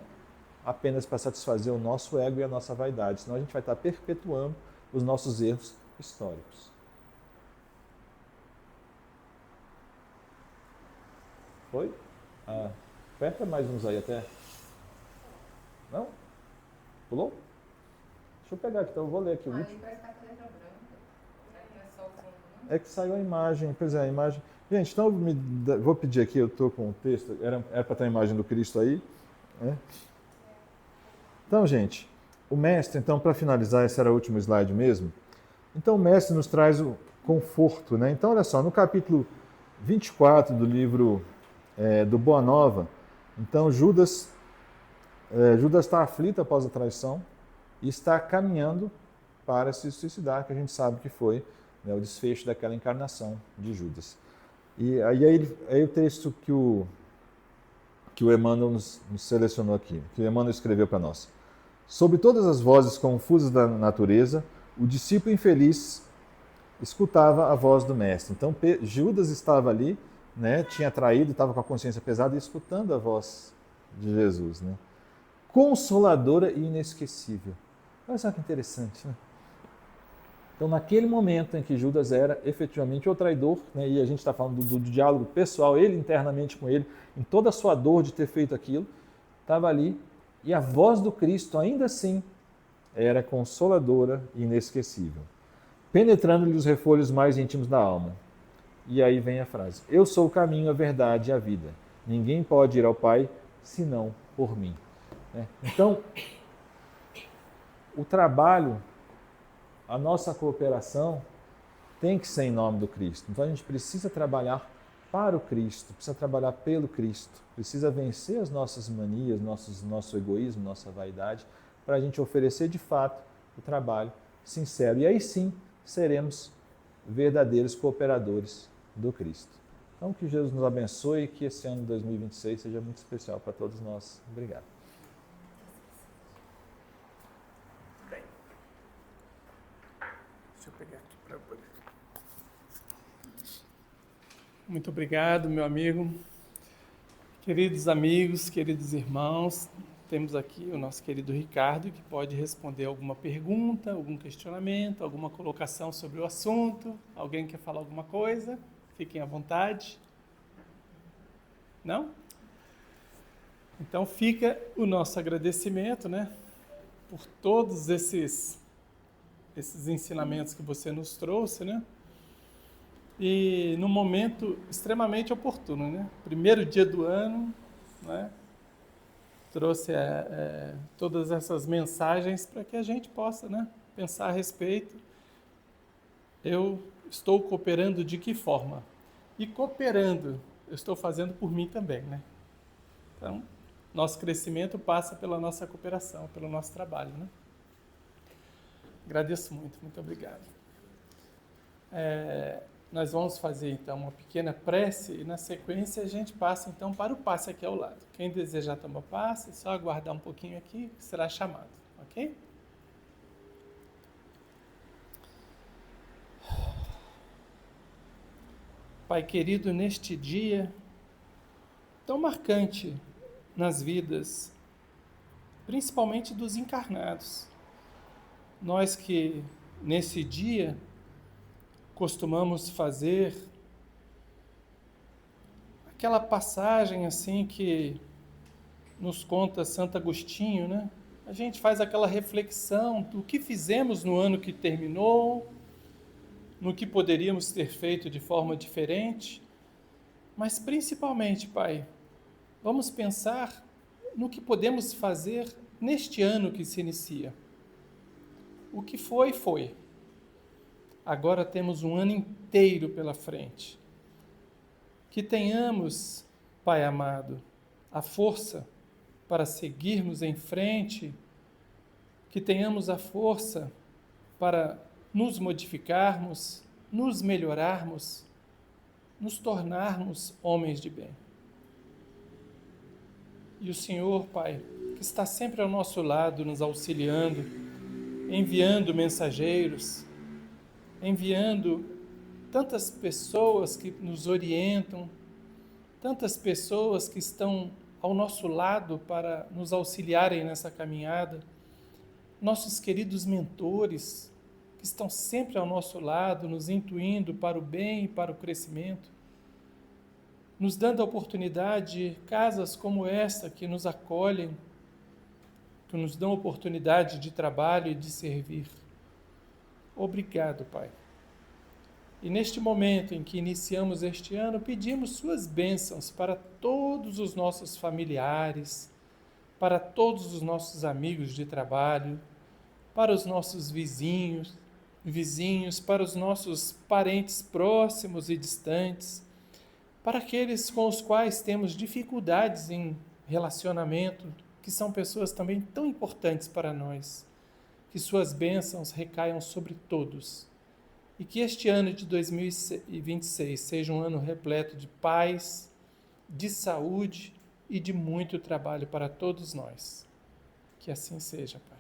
apenas para satisfazer o nosso ego e a nossa vaidade, senão a gente vai estar perpetuando os nossos erros históricos. Foi? Aperta mais uns aí até. Não? Pulou? Deixa eu pegar aqui, então eu vou ler aqui o último. É que saiu a imagem, pois é, a imagem. Gente, então vou pedir aqui, eu estou com o texto, era para ter a imagem do Cristo aí. Né? Então, gente, o mestre, então, para finalizar, esse era o último slide mesmo. Então, o mestre nos traz o conforto, né? Então, olha só, no capítulo 24 do livro do Boa Nova, então Judas está aflito após a traição e está caminhando para se suicidar, que a gente sabe que foi, né, o desfecho daquela encarnação de Judas. E aí o texto que o Emmanuel nos selecionou aqui, que o Emmanuel escreveu para nós. Sobre todas as vozes confusas da natureza, o discípulo infeliz escutava a voz do mestre. Então Judas estava ali, né, tinha traído, estava com a consciência pesada e escutando a voz de Jesus, né? Consoladora e inesquecível. Olha só que interessante, né? Então, naquele momento em que Judas era efetivamente o traidor, né, e a gente está falando do diálogo pessoal, ele internamente com ele, em toda a sua dor de ter feito aquilo, estava ali, e a voz do Cristo, ainda assim, era consoladora e inesquecível, penetrando-lhe os refolhos mais íntimos da alma. E aí vem a frase: eu sou o caminho, a verdade e a vida. Ninguém pode ir ao Pai senão por mim. Então, o trabalho, a nossa cooperação tem que ser em nome do Cristo. Então a gente precisa trabalhar para o Cristo, precisa trabalhar pelo Cristo, precisa vencer as nossas manias, nosso egoísmo, nossa vaidade, para a gente oferecer de fato o trabalho sincero. E aí sim seremos verdadeiros cooperadores do Cristo. Então que Jesus nos abençoe e que esse ano de 2026 seja muito especial para todos nós. Obrigado. Deixa eu pegar aqui para poder. Muito obrigado, meu amigo. Queridos amigos, queridos irmãos, temos aqui o nosso querido Ricardo, que pode responder alguma pergunta, algum questionamento, alguma colocação sobre o assunto. Alguém quer falar alguma coisa? Fiquem à vontade. Não? Então fica o nosso agradecimento, né, por todos esses ensinamentos que você nos trouxe, né? E num momento extremamente oportuno, né? Primeiro dia do ano, né? Trouxe todas essas mensagens para que a gente possa, né, pensar a respeito. Eu estou cooperando de que forma? E cooperando, eu estou fazendo por mim também, né? Então, nosso crescimento passa pela nossa cooperação, pelo nosso trabalho, né? Agradeço muito obrigado. Nós vamos fazer então uma pequena prece e na sequência a gente passa então para o passe aqui ao lado. Quem desejar tomar passe, é só aguardar um pouquinho aqui que será chamado, ok? Pai querido, neste dia tão marcante nas vidas, principalmente dos encarnados, nós que nesse dia costumamos fazer aquela passagem assim que nos conta Santo Agostinho, né? A gente faz aquela reflexão do que fizemos no ano que terminou, no que poderíamos ter feito de forma diferente, mas principalmente, Pai, vamos pensar no que podemos fazer neste ano que se inicia. O que foi, foi. Agora temos um ano inteiro pela frente. Que tenhamos, Pai amado, a força para seguirmos em frente, que tenhamos a força para nos modificarmos, nos melhorarmos, nos tornarmos homens de bem. E o Senhor, Pai, que está sempre ao nosso lado, nos auxiliando, enviando mensageiros, enviando tantas pessoas que nos orientam, tantas pessoas que estão ao nosso lado para nos auxiliarem nessa caminhada, nossos queridos mentores, que estão sempre ao nosso lado, nos intuindo para o bem e para o crescimento, nos dando a oportunidade, casas como esta que nos acolhem, que nos dão oportunidade de trabalho e de servir. Obrigado, Pai. E neste momento em que iniciamos este ano, pedimos suas bênçãos para todos os nossos familiares, para todos os nossos amigos de trabalho, para os nossos vizinhos, para os nossos parentes próximos e distantes, para aqueles com os quais temos dificuldades em relacionamento, que são pessoas também tão importantes para nós. Que suas bênçãos recaiam sobre todos. E que este ano de 2026 seja um ano repleto de paz, de saúde e de muito trabalho para todos nós. Que assim seja, Pai.